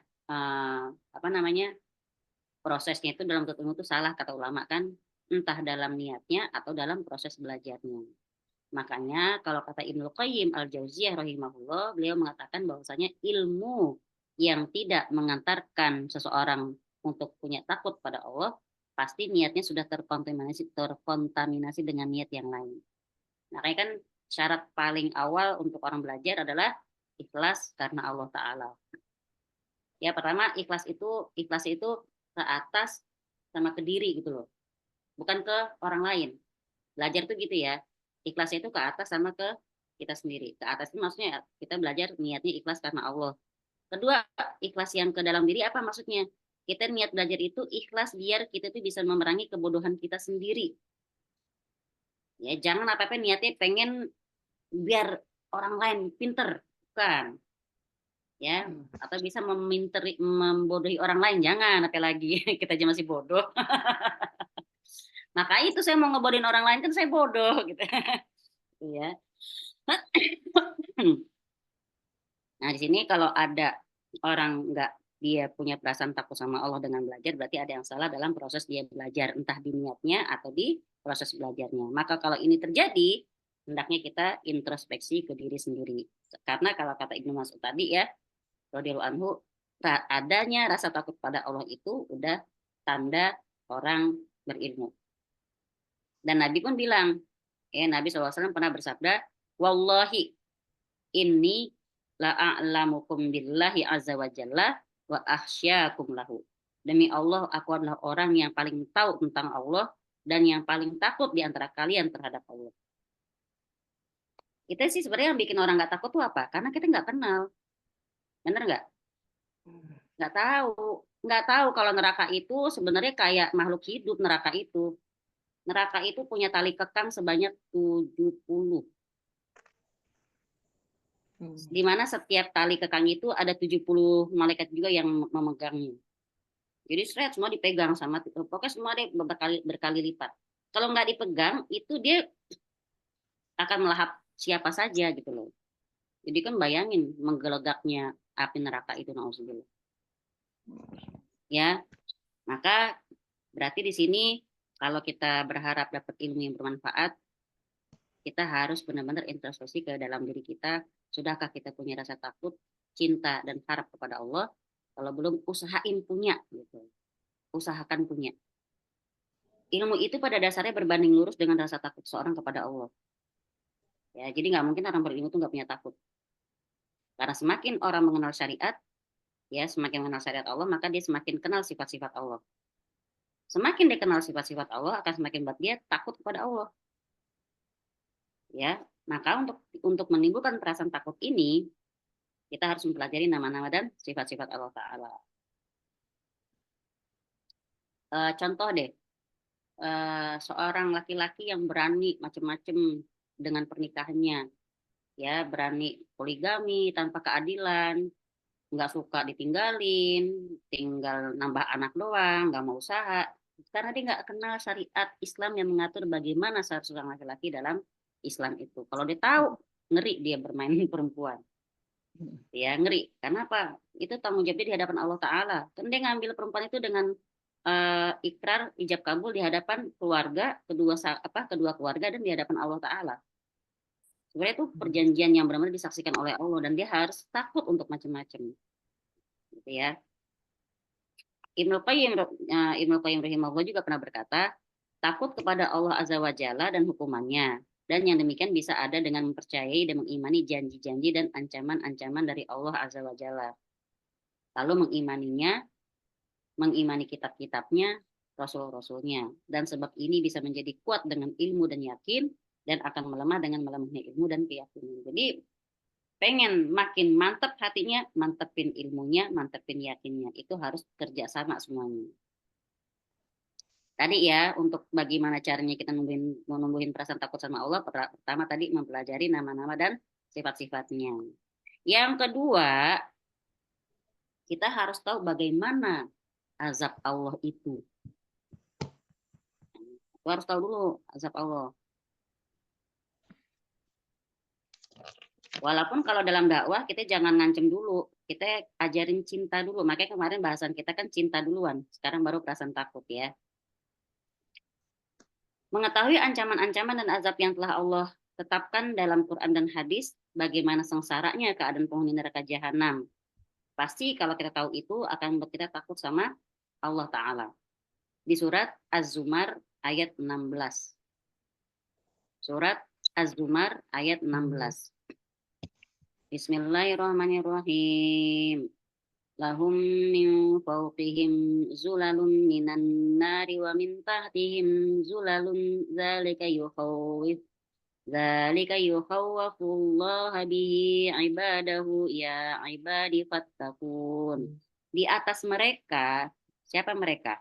prosesnya itu dalam menuntut ilmu itu salah kata ulama kan, entah dalam niatnya atau dalam proses belajarnya. Makanya kalau kata Ibnu Qayyim al-Jauziyah rahimahullah, beliau mengatakan bahwasanya ilmu yang tidak mengantarkan seseorang untuk punya takut pada Allah, pasti niatnya sudah terkontaminasi dengan niat yang lain. Makanya kan syarat paling awal untuk orang belajar adalah ikhlas karena Allah Ta'ala. Ya pertama ikhlas itu ke atas sama ke diri gitu loh, bukan ke orang lain. Belajar tuh gitu ya, ikhlas itu ke atas sama ke kita sendiri. Ke atas itu maksudnya kita belajar niatnya ikhlas karena Allah. Kedua, ikhlas yang ke dalam diri apa maksudnya? Kita niat belajar itu ikhlas biar kita tuh bisa memerangi kebodohan kita sendiri. Ya, jangan apa-apa niatnya pengen biar orang lain pinter, bukan. Ya, atau bisa membodohi orang lain, jangan, apalagi kita aja masih bodoh. Maka itu saya mau ngebodohin orang lain kan saya bodoh gitu. Ya. Nah, di sini kalau ada orang dia punya perasaan takut sama Allah dengan belajar, berarti ada yang salah dalam proses dia belajar, entah di niatnya atau di proses belajarnya. Maka kalau ini terjadi, hendaknya kita introspeksi ke diri sendiri. Karena kalau kata Ibnu Mas'ud tadi ya, radhiyallahu anhu, adanya rasa takut pada Allah itu udah tanda orang berilmu. Dan Nabi pun bilang, Nabi SAW pernah bersabda, wallahi inni la'a'lamukum billahi azza wa jalla wa akhsyakum lahu. Demi Allah, aku adalah orang yang paling tahu tentang Allah dan yang paling takut di antara kalian terhadap Allah. Itu sih sebenarnya yang bikin orang nggak takut tuh apa? Karena kita nggak kenal. Bener nggak? Nggak tahu. Nggak tahu kalau neraka itu sebenarnya kayak makhluk hidup neraka itu. neraka itu punya tali kekang sebanyak 70. Di mana setiap tali kekang itu ada 70 malaikat juga yang memegangnya. Jadi semua dipegang sama, pokoknya semua dia berkali lipat. Kalau nggak dipegang, itu dia akan melahap siapa saja gitu loh. Jadi kan bayangin menggelegaknya api neraka itu, nauzubillah. Ya, maka berarti di sini kalau kita berharap dapat ilmu yang bermanfaat, kita harus benar-benar introspeksi ke dalam diri kita. Sudahkah kita punya rasa takut, cinta, dan harap kepada Allah? Kalau belum, usahain punya, gitu. Usahakan punya. Ilmu itu pada dasarnya berbanding lurus dengan rasa takut seorang kepada Allah. Ya, jadi nggak mungkin orang berilmu itu nggak punya takut. Karena semakin orang mengenal syariat, ya semakin mengenal syariat Allah, maka dia semakin kenal sifat-sifat Allah. Semakin dia kenal sifat-sifat Allah, akan semakin buat dia takut kepada Allah. Ya, maka untuk menimbulkan perasaan takut ini, kita harus mempelajari nama-nama dan sifat-sifat Allah Ta'ala. Contoh deh, seorang laki-laki yang berani macam-macam dengan pernikahannya, ya berani poligami tanpa keadilan, nggak suka ditinggalin, tinggal nambah anak doang, nggak mau usaha, karena dia nggak kenal syariat Islam yang mengatur bagaimana seorang laki-laki dalam Islam itu. Kalau dia tahu, ngeri dia bermain perempuan. Ya, ngeri. Karena apa? Itu tanggung jawab dia di hadapan Allah Ta'ala. Kan dia ngambil perempuan itu dengan ikrar, ijab kabul di hadapan keluarga, kedua keluarga dan di hadapan Allah Ta'ala. Sebenarnya itu perjanjian yang benar-benar disaksikan oleh Allah dan dia harus takut untuk macam-macam. Gitu ya. Ibnu Qayyim rahimahullah juga pernah berkata, takut kepada Allah Azza wa Jalla dan hukumannya. Dan yang demikian bisa ada dengan mempercayai dan mengimani janji-janji dan ancaman-ancaman dari Allah Azza wa Jalla. Lalu mengimani kitab-kitabnya, rasul-rasulnya. Dan sebab ini bisa menjadi kuat dengan ilmu dan yakin, dan akan melemah dengan melemahnya ilmu dan keyakinan. Jadi pengen makin mantap hatinya, mantepin ilmunya, mantepin yakinnya. Itu harus kerja sama semuanya. Tadi ya, untuk bagaimana caranya kita menumbuhin perasaan takut sama Allah, pertama tadi mempelajari nama-nama dan sifat-sifatnya. Yang kedua, kita harus tahu bagaimana azab Allah itu. Kita harus tahu dulu azab Allah. Walaupun kalau dalam dakwah kita jangan ngancem dulu, kita ajarin cinta dulu. Makanya kemarin bahasan kita kan cinta duluan, sekarang baru perasaan takut ya. Mengetahui ancaman-ancaman dan azab yang telah Allah tetapkan dalam Quran dan hadis, bagaimana sengsaranya keadaan penghuni neraka jahanam. Pasti kalau kita tahu itu akan membuat kita takut sama Allah Ta'ala. Di surat Az-Zumar ayat 16. Surat Az-Zumar ayat 16. Bismillahirrahmanirrahim. Lahum min fawqihim zulalun minan nari wa min tahtihim zulalun zalika yukhawwafullaha bihi ibadahu ya ibadi fattaqun. Di atas mereka, siapa mereka?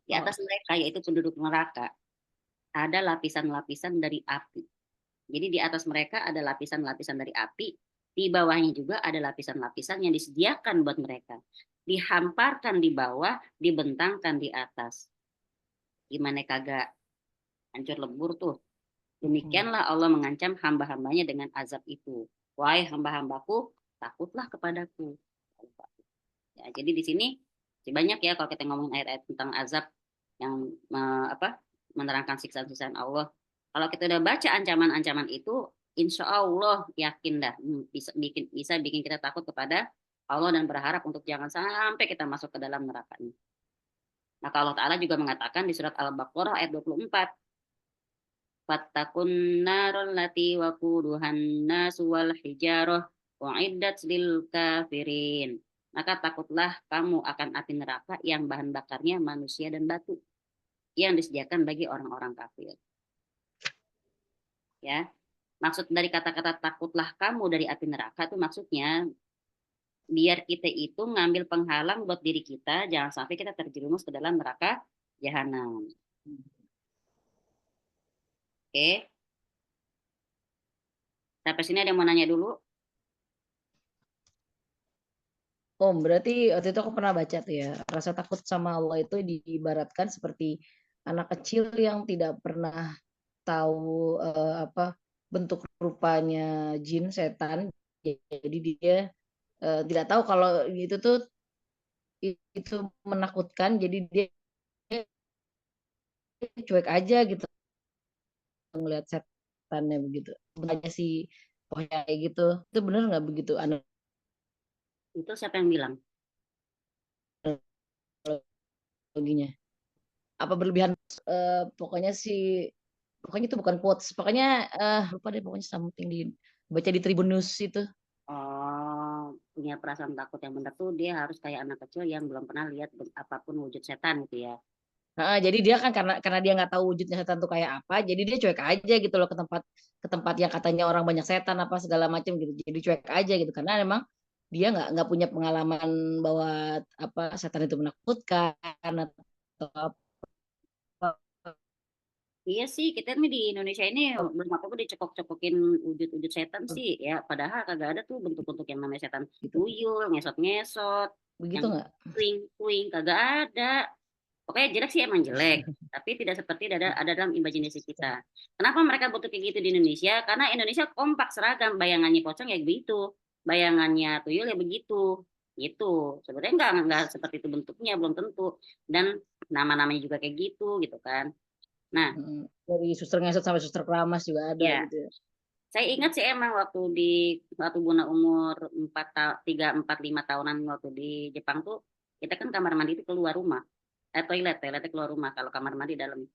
Di atas mereka yaitu penduduk neraka ada lapisan-lapisan dari api. Jadi di atas mereka ada lapisan-lapisan dari api. Di bawahnya juga ada lapisan-lapisan yang disediakan buat mereka. Dihamparkan di bawah, dibentangkan di atas. Gimana kagak hancur lebur tuh. Demikianlah Allah mengancam hamba-hambanya dengan azab itu. Wahai hamba-hambaku, takutlah kepadaku. Ya, jadi di sini banyak ya kalau kita ngomongin ayat-ayat tentang azab yang menerangkan siksaan-siksaan Allah. Kalau kita udah baca ancaman-ancaman itu, insya Allah yakin dah bisa bikin kita takut kepada Allah dan berharap untuk jangan sampai kita masuk ke dalam nerakanya. Maka Allah Ta'ala juga mengatakan di surat Al-Baqarah ayat 24, Fattakun narul lati waquduhan nasu wal hijarah wa'iddat lil kafirin. Maka takutlah kamu akan api neraka yang bahan bakarnya manusia dan batu yang disediakan bagi orang-orang kafir. Ya, maksud dari kata-kata takutlah kamu dari api neraka itu maksudnya biar kita itu ngambil penghalang buat diri kita, jangan sampai kita terjerumus ke dalam neraka jahanam. Oke. Sampai sini ada yang mau nanya dulu? Oh, berarti waktu itu aku pernah baca tuh ya, rasa takut sama Allah itu diibaratkan seperti anak kecil yang tidak pernah tahu apa bentuk rupanya jin, setan. Jadi dia tidak tahu kalau itu menakutkan, jadi dia cuek aja gitu ngelihat setannya begitu. Banyak sih pokoknya kayak gitu. Itu bener nggak begitu Itu siapa yang bilang? analoginya? Apa berlebihan? Pokoknya pokoknya itu bukan quotes. Pokoknya lupa deh, pokoknya something baca di Tribun News itu. Oh, punya perasaan takut yang benar tuh dia harus kayak anak kecil yang belum pernah lihat apapun wujud setan gitu ya. Jadi dia kan karena dia nggak tahu wujudnya setan tuh kayak apa, jadi dia cuek aja gitu loh ke tempat yang katanya orang banyak setan apa segala macam gitu. Jadi cuek aja gitu karena memang dia nggak punya pengalaman bahwa apa setan itu menakutkan atau apa. Iya sih, kita nih di Indonesia ini belum apa-apa dicekok-cekokin wujud-wujud setan sih ya. Padahal kagak ada tuh bentuk-bentuk yang namanya setan Gitu. tuyul, ngesot-ngesot, Begitu yang nggak? puing-puing, kagak ada. Pokoknya jelek sih emang jelek, tapi tidak seperti ada dalam imajinasi kita. Kenapa mereka butuh kayak gitu di Indonesia? Karena Indonesia kompak seragam, bayangannya pocong ya begitu, bayangannya tuyul ya begitu, gitu. Sebenarnya nggak seperti itu bentuknya, belum tentu. Dan nama-namanya juga kayak gitu kan. Nah, Dari suster ngesot sampai suster keramas juga ada ya, gitu ya. saya ingat sih emang waktu Bunda umur 3, 4, 5 tahunan waktu di Jepang tuh, kita kan kamar mandi itu keluar rumah. Toiletnya keluar rumah, kalau kamar mandi dalam.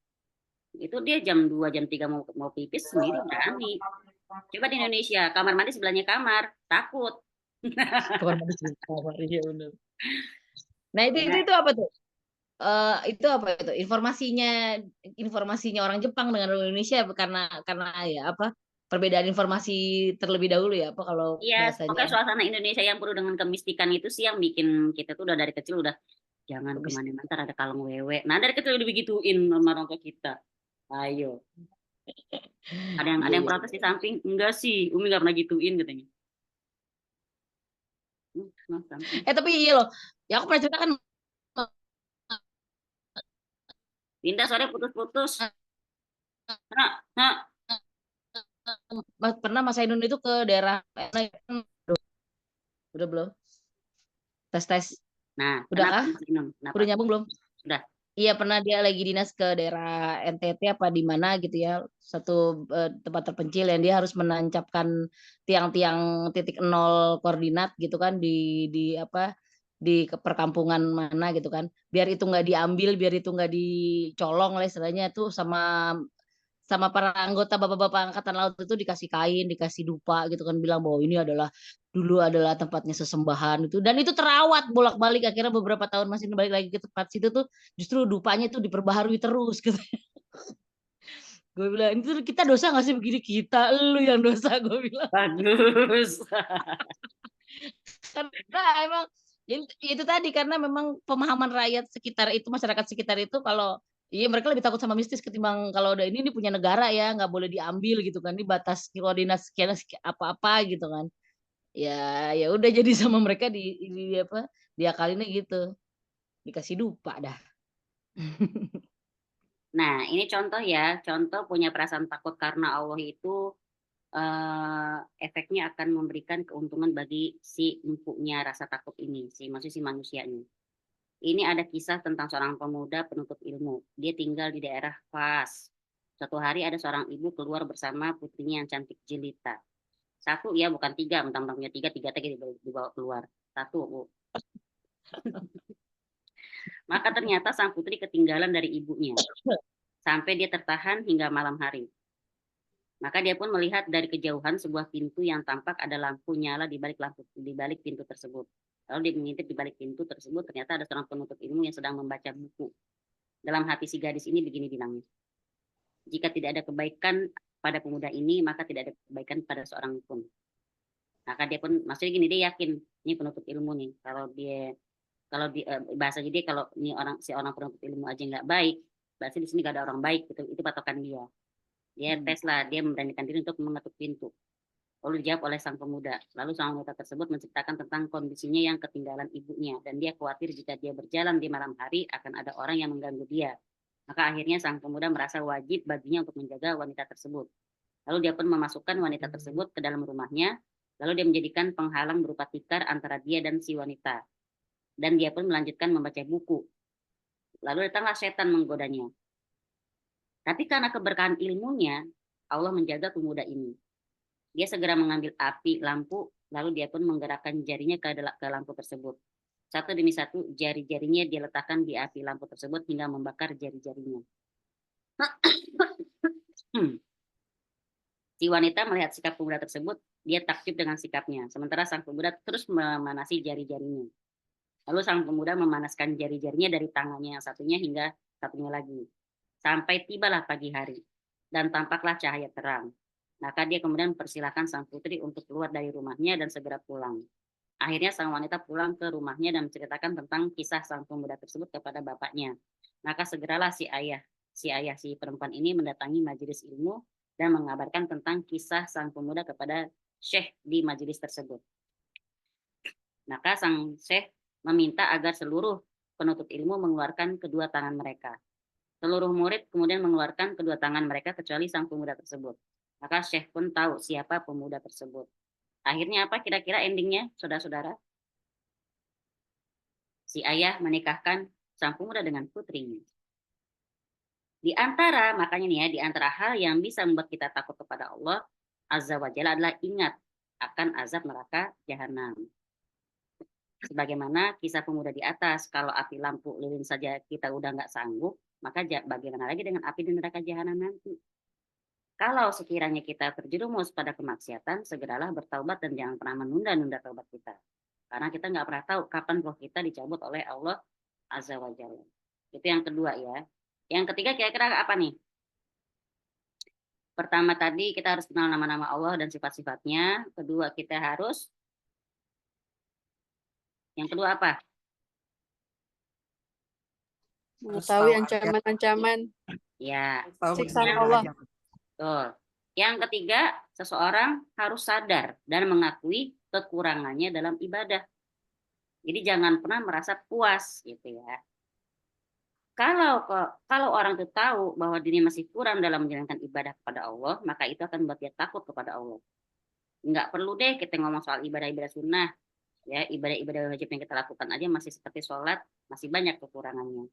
Itu dia jam 2, jam 3 mau pipis sendiri berani. Coba di Indonesia, kamar mandi sebelahnya kamar, takut. Kamar mandi sebelah kamar, iya benar. Nah itu Ya, apa tuh? Itu apa itu informasinya orang Jepang dengan orang Indonesia karena ya apa perbedaan informasi terlebih dahulu ya apa kalau iya, pokoknya bahasanya suasana Indonesia yang penuh dengan kemistikan itu sih yang bikin kita tuh udah dari kecil udah jangan habis kemana-mana, ntar ada kalung wewe. Nah dari kecil udah begituin sama orang tua kita. Ayo. Ada iya yang iya. protes di samping, enggak sih, Umi nggak pernah gituin katanya. Samping. Tapi iya loh ya aku pernah cerita kan Pindah sore putus-putus. Nah, nah. pernah Mas Ainun itu ke daerah udah belum tes Nah, udah kenapa kah Mas Inung? Kenapa? udah nyambung belum Sudah. iya pernah dia lagi dinas ke daerah NTT apa di mana gitu ya satu tempat terpencil yang dia harus menancapkan tiang-tiang titik nol koordinat gitu kan di apa di perkampungan mana gitu kan biar itu nggak diambil biar itu nggak dicolong lah istilahnya itu sama para anggota bapak-bapak angkatan laut itu dikasih kain dikasih dupa gitu kan bilang bahwa ini dulu adalah tempatnya sesembahan itu dan itu terawat bolak-balik akhirnya beberapa tahun masih balik lagi ke tempat situ tuh justru dupanya itu diperbaharui terus gitu. Gue bilang itu kita dosa nggak sih begini kita lu yang dosa gue bilang Bagus. karena emang itu tadi karena memang pemahaman rakyat sekitar itu masyarakat sekitar itu kalau iya mereka lebih takut sama mistis ketimbang kalau udah ini punya negara ya nggak boleh diambil gitu kan ini batas koordinat sekian apa-apa gitu kan ya udah jadi sama mereka di apa diakalinnya gitu dikasih dupa dah. Nah, ini contoh ya, contoh punya perasaan takut karena Allah itu efeknya akan memberikan keuntungan bagi si empunya rasa takut ini, maksudnya si manusianya. Ini ada kisah tentang seorang pemuda penuntut ilmu. Dia tinggal di daerah Fas. Suatu hari ada seorang ibu keluar bersama putrinya yang cantik jelita. Satu ya, bukan tiga, mentang-mentangnya tiga tadi dibawa keluar. Satu, Bu. Maka ternyata sang putri ketinggalan dari ibunya. Sampai dia tertahan hingga malam hari. Maka dia pun melihat dari kejauhan sebuah pintu yang tampak ada lampu nyala di balik pintu tersebut. Lalu dia mengintip di balik pintu tersebut, ternyata ada seorang penuntut ilmu yang sedang membaca buku. Dalam hati si gadis ini begini bilangnya. Jika tidak ada kebaikan pada pemuda ini, maka tidak ada kebaikan pada seorang pun. Maka dia pun, maksudnya gini, dia yakin ini penuntut ilmu nih. Kalau di bahasa jadi kalau ini si orang penuntut ilmu aja nggak baik, berarti di sini gak ada orang baik gitu. Itu patokan dia. Dia tes lah, dia memberanikan diri untuk mengetuk pintu. Lalu dijawab oleh sang pemuda. Lalu sang wanita tersebut menceritakan tentang kondisinya yang ketinggalan ibunya, dan dia khawatir jika dia berjalan di malam hari akan ada orang yang mengganggu dia. Maka akhirnya sang pemuda merasa wajib baginya untuk menjaga wanita tersebut. Lalu dia pun memasukkan wanita tersebut ke dalam rumahnya, lalu dia menjadikan penghalang berupa tikar antara dia dan si wanita. Dan dia pun melanjutkan membaca buku. Lalu datanglah setan menggodanya. Tapi karena keberkahan ilmunya, Allah menjaga pemuda ini. Dia segera mengambil api lampu, lalu dia pun menggerakkan jarinya ke lampu tersebut. Satu demi satu, jari-jarinya dia letakkan di api lampu tersebut hingga membakar jari-jarinya. Si wanita melihat sikap pemuda tersebut, dia takjub dengan sikapnya. Sementara sang pemuda terus memanasi jari-jarinya. Lalu sang pemuda memanaskan jari-jarinya dari tangannya yang satunya hingga satunya lagi. Sampai tibalah pagi hari, dan tampaklah cahaya terang. Maka dia kemudian mempersilahkan sang putri untuk keluar dari rumahnya dan segera pulang. Akhirnya sang wanita pulang ke rumahnya dan menceritakan tentang kisah sang pemuda tersebut kepada bapaknya. Maka segeralah si ayah si perempuan ini mendatangi majelis ilmu dan mengabarkan tentang kisah sang pemuda kepada syekh di majelis tersebut. Maka sang syekh meminta agar seluruh penuntut ilmu mengeluarkan kedua tangan mereka. Seluruh murid kemudian mengeluarkan kedua tangan mereka kecuali sang pemuda tersebut. Maka syekh pun tahu siapa pemuda tersebut. Akhirnya apa kira-kira endingnya, saudara-saudara? Si ayah menikahkan sang pemuda dengan putrinya. Makanya nih ya, di antara hal yang bisa membuat kita takut kepada Allah Azza wa Jalla adalah ingat akan azab neraka jahanam. Sebagaimana kisah pemuda di atas, kalau api lampu lilin saja kita udah nggak sanggup, maka bagaimana lagi dengan api di neraka jahanam nanti? Kalau sekiranya kita terjerumus pada kemaksiatan, segeralah bertaubat dan jangan pernah menunda-nunda taubat kita. Karena kita nggak pernah tahu kapan roh kita dicabut oleh Allah Azza wa Jalla. Itu yang kedua ya. Yang ketiga kira-kira apa nih? Pertama tadi kita harus kenal nama-nama Allah dan sifat-sifatnya. Kedua kita harus. Yang kedua apa? Mengetahui ancaman-ancaman Ya. siksaan Allah. Betul. Yang ketiga, seseorang harus sadar dan mengakui kekurangannya dalam ibadah. Jadi jangan pernah merasa puas gitu ya. Kalau orang itu tahu bahwa dirinya masih kurang dalam menjalankan ibadah kepada Allah, maka itu akan membuat dia takut kepada Allah. Enggak perlu deh kita ngomong soal ibadah-ibadah sunnah. Ya, ibadah-ibadah wajib yang kita lakukan aja masih seperti sholat, masih banyak kekurangannya.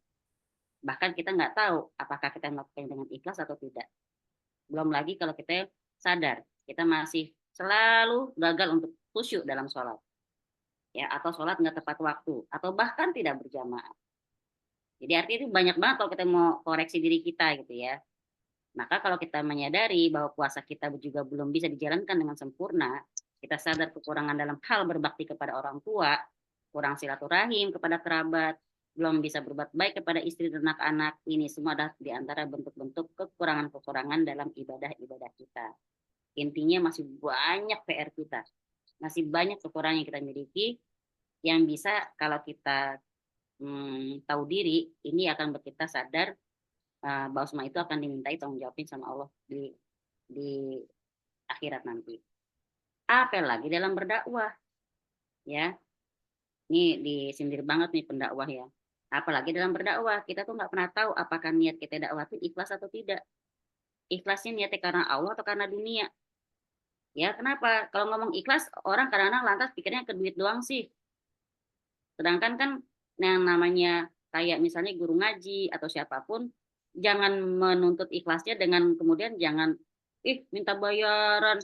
Bahkan kita nggak tahu apakah kita melakukan dengan ikhlas atau tidak. Belum lagi kalau kita sadar kita masih selalu gagal untuk khusyuk dalam sholat, ya, atau sholat nggak tepat waktu, atau bahkan tidak berjamaah. Jadi artinya itu banyak banget kalau kita mau koreksi diri kita gitu ya. Maka kalau kita menyadari bahwa puasa kita juga belum bisa dijalankan dengan sempurna, kita sadar kekurangan dalam hal berbakti kepada orang tua, kurang silaturahim kepada kerabat, belum bisa berbuat baik kepada istri dan anak-anak, ini semua adalah di antara bentuk-bentuk kekurangan-kekurangan dalam ibadah-ibadah kita. Intinya masih banyak PR kita, masih banyak kekurangan yang kita miliki, yang bisa kalau kita tahu diri, ini akan membuat kita sadar bahwa semua itu akan dimintai tanggung jawabin sama Allah di akhirat nanti. Apalagi dalam berdakwah, ya. Ini disindir banget nih pendakwah ya. Apalagi dalam berdakwah, kita tuh nggak pernah tahu apakah niat kita dakwah itu ikhlas atau tidak. Ikhlasnya niatnya karena Allah atau karena dunia. Ya, kenapa? Kalau ngomong ikhlas, orang kadang-kadang lantas pikirnya ke duit doang sih. Sedangkan kan yang namanya kayak misalnya guru ngaji atau siapapun, jangan menuntut ikhlasnya dengan kemudian jangan, minta bayaran,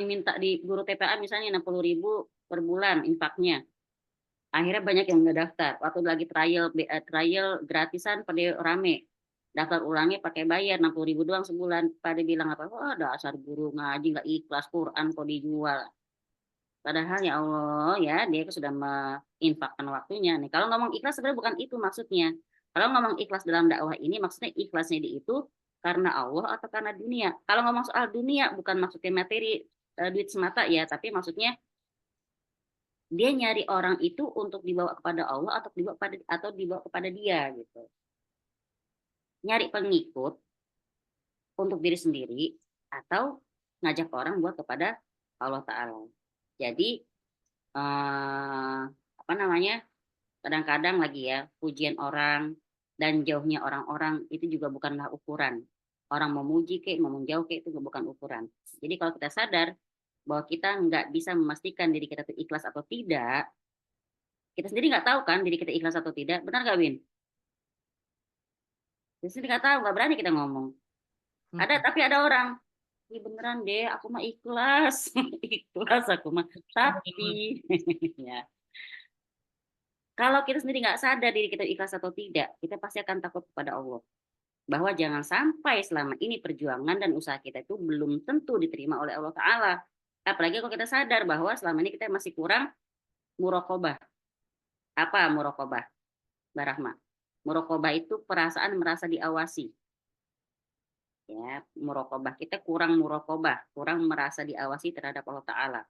minta di guru TPA misalnya 60.000 per bulan infaknya. Akhirnya banyak yang nggak daftar. Waktu lagi trial gratisan pada rame. Daftar ulangnya pakai bayar 60.000 doang sebulan. Pada bilang apa? Oh, dasar guru ngaji nggak ikhlas, Quran kok dijual. Padahal ya Allah ya, dia sudah menginfakkan waktunya. Nih, kalau ngomong ikhlas sebenarnya bukan itu maksudnya. Kalau ngomong ikhlas dalam dakwah ini maksudnya ikhlasnya di itu karena Allah atau karena dunia. Kalau ngomong soal dunia bukan maksudnya materi duit semata ya, tapi maksudnya dia nyari orang itu untuk dibawa kepada Allah atau dibawa kepada dia gitu. nyari pengikut untuk diri sendiri atau ngajak orang buat kepada Allah Ta'ala. Jadi apa namanya, kadang-kadang lagi ya, pujian orang dan jauhnya orang-orang itu juga bukanlah ukuran. Orang mau muji kek, mau menjauh kek, itu bukan ukuran. Jadi kalau kita sadar bahwa kita nggak bisa memastikan diri kita itu ikhlas atau tidak, kita sendiri nggak tahu kan diri kita ikhlas atau tidak, benar nggak Win? Kita sendiri nggak tahu, nggak berani kita ngomong. Tapi ada orang, "Ih, beneran deh, aku mah ikhlas, ikhlas aku mah." Tapi ya, kalau kita sendiri nggak sadar diri kita ikhlas atau tidak, kita pasti akan takut kepada Allah. Bahwa jangan sampai selama ini perjuangan dan usaha kita itu belum tentu diterima oleh Allah Ta'ala. Apalagi kalau kita sadar bahwa selama ini kita masih kurang muraqabah. Apa muraqabah, Mbak Rahma? Muraqabah itu perasaan merasa diawasi. Ya, muraqabah kita kurang muraqabah, kurang merasa diawasi terhadap Allah Ta'ala.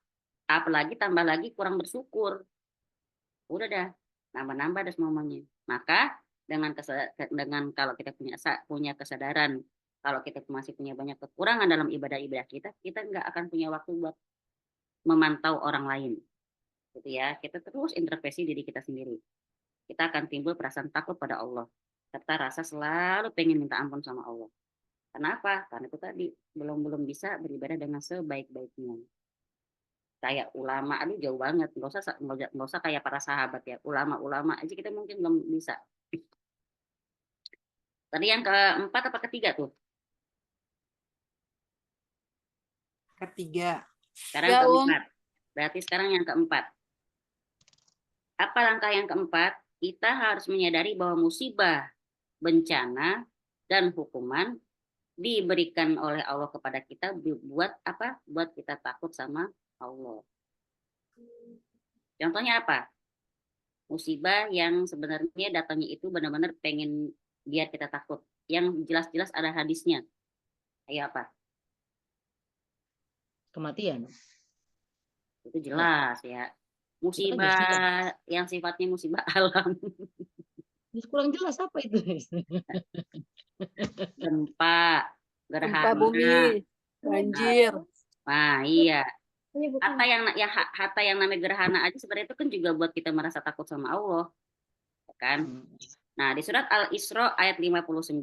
Apalagi tambah lagi kurang bersyukur. Udah dah, nambah-nambah dah semuanya. Maka dengan kalau kita punya kesadaran kalau kita masih punya banyak kekurangan dalam ibadah-ibadah kita nggak akan punya waktu buat memantau orang lain, gitu ya. Kita terus introspeksi diri kita sendiri. Kita akan timbul perasaan takut pada Allah serta rasa selalu pengen minta ampun sama Allah. Kenapa? Karena itu tadi belum bisa beribadah dengan sebaik-baiknya. Kayak ulama, aduh jauh banget, nggak usah kayak para sahabat ya, ulama aja kita mungkin belum bisa. Tadi yang keempat apa ketiga tuh? Ketiga. Sekarang keempat. Berarti sekarang yang keempat. Apa langkah yang keempat? Kita harus menyadari bahwa musibah, bencana, dan hukuman diberikan oleh Allah kepada kita buat apa? Buat kita takut sama Allah. Contohnya apa? Musibah yang sebenarnya datangnya itu benar-benar pengen biar kita takut. Yang jelas-jelas ada hadisnya. Ayo apa? Kematian. Itu jelas ya. Musibah yang sifatnya musibah alam. Kurang jelas apa itu? Gempa, gerhana bumi, banjir. Nah, iya. Hatta yang namanya gerhana aja sebenarnya itu kan juga buat kita merasa takut sama Allah. Ya kan? Nah, di surat Al-Isra ayat 59.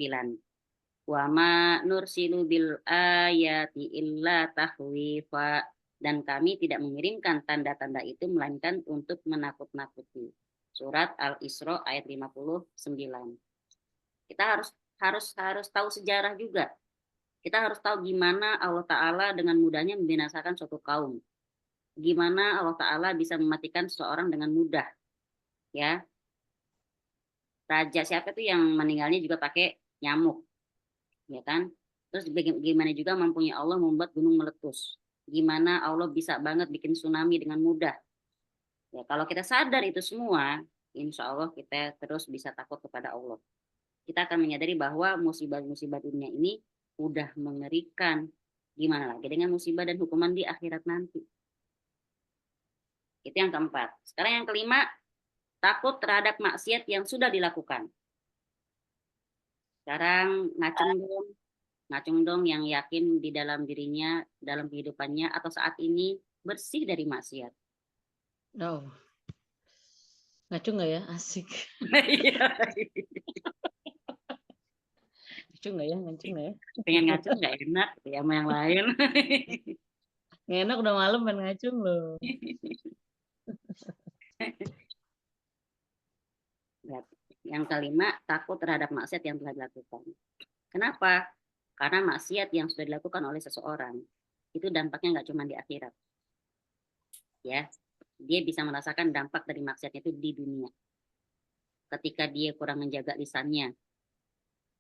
Wa ma nursilu bil ayati illa tahwifa, dan kami tidak mengirimkan tanda-tanda itu melainkan untuk menakut-nakuti. Surat Al-Isra ayat 59. Kita harus tahu sejarah juga. Kita harus tahu gimana Allah Ta'ala dengan mudahnya membinasakan suatu kaum. Gimana Allah Ta'ala bisa mematikan seseorang dengan mudah. Ya. Raja siapa tuh yang meninggalnya juga pakai nyamuk. Ya kan? Terus gimana juga mampunya Allah membuat gunung meletus. Gimana Allah bisa banget bikin tsunami dengan mudah. Ya, kalau kita sadar itu semua, insya Allah kita terus bisa takut kepada Allah. Kita akan menyadari bahwa musibah-musibah dunia ini udah mengerikan. Gimana lagi dengan musibah dan hukuman di akhirat nanti. Itu yang keempat. Sekarang yang kelima, takut terhadap maksiat yang sudah dilakukan. Sekarang ngacung dong yang yakin di dalam dirinya, dalam kehidupannya atau saat ini bersih dari maksiat. Oh. Ngacung nggak ya? Asik. Ngacung nggak ya? Ngacung nggak ya? Pengen ngacung nggak enak ya sama yang lain. Nggak enak udah malam pengen ngacung loh. Yang kelima, takut terhadap maksiat yang telah dilakukan. Kenapa? Karena maksiat yang sudah dilakukan oleh seseorang itu dampaknya nggak cuma di akhirat. Ya, dia bisa merasakan dampak dari maksiatnya itu di dunia. Ketika dia kurang menjaga lisannya,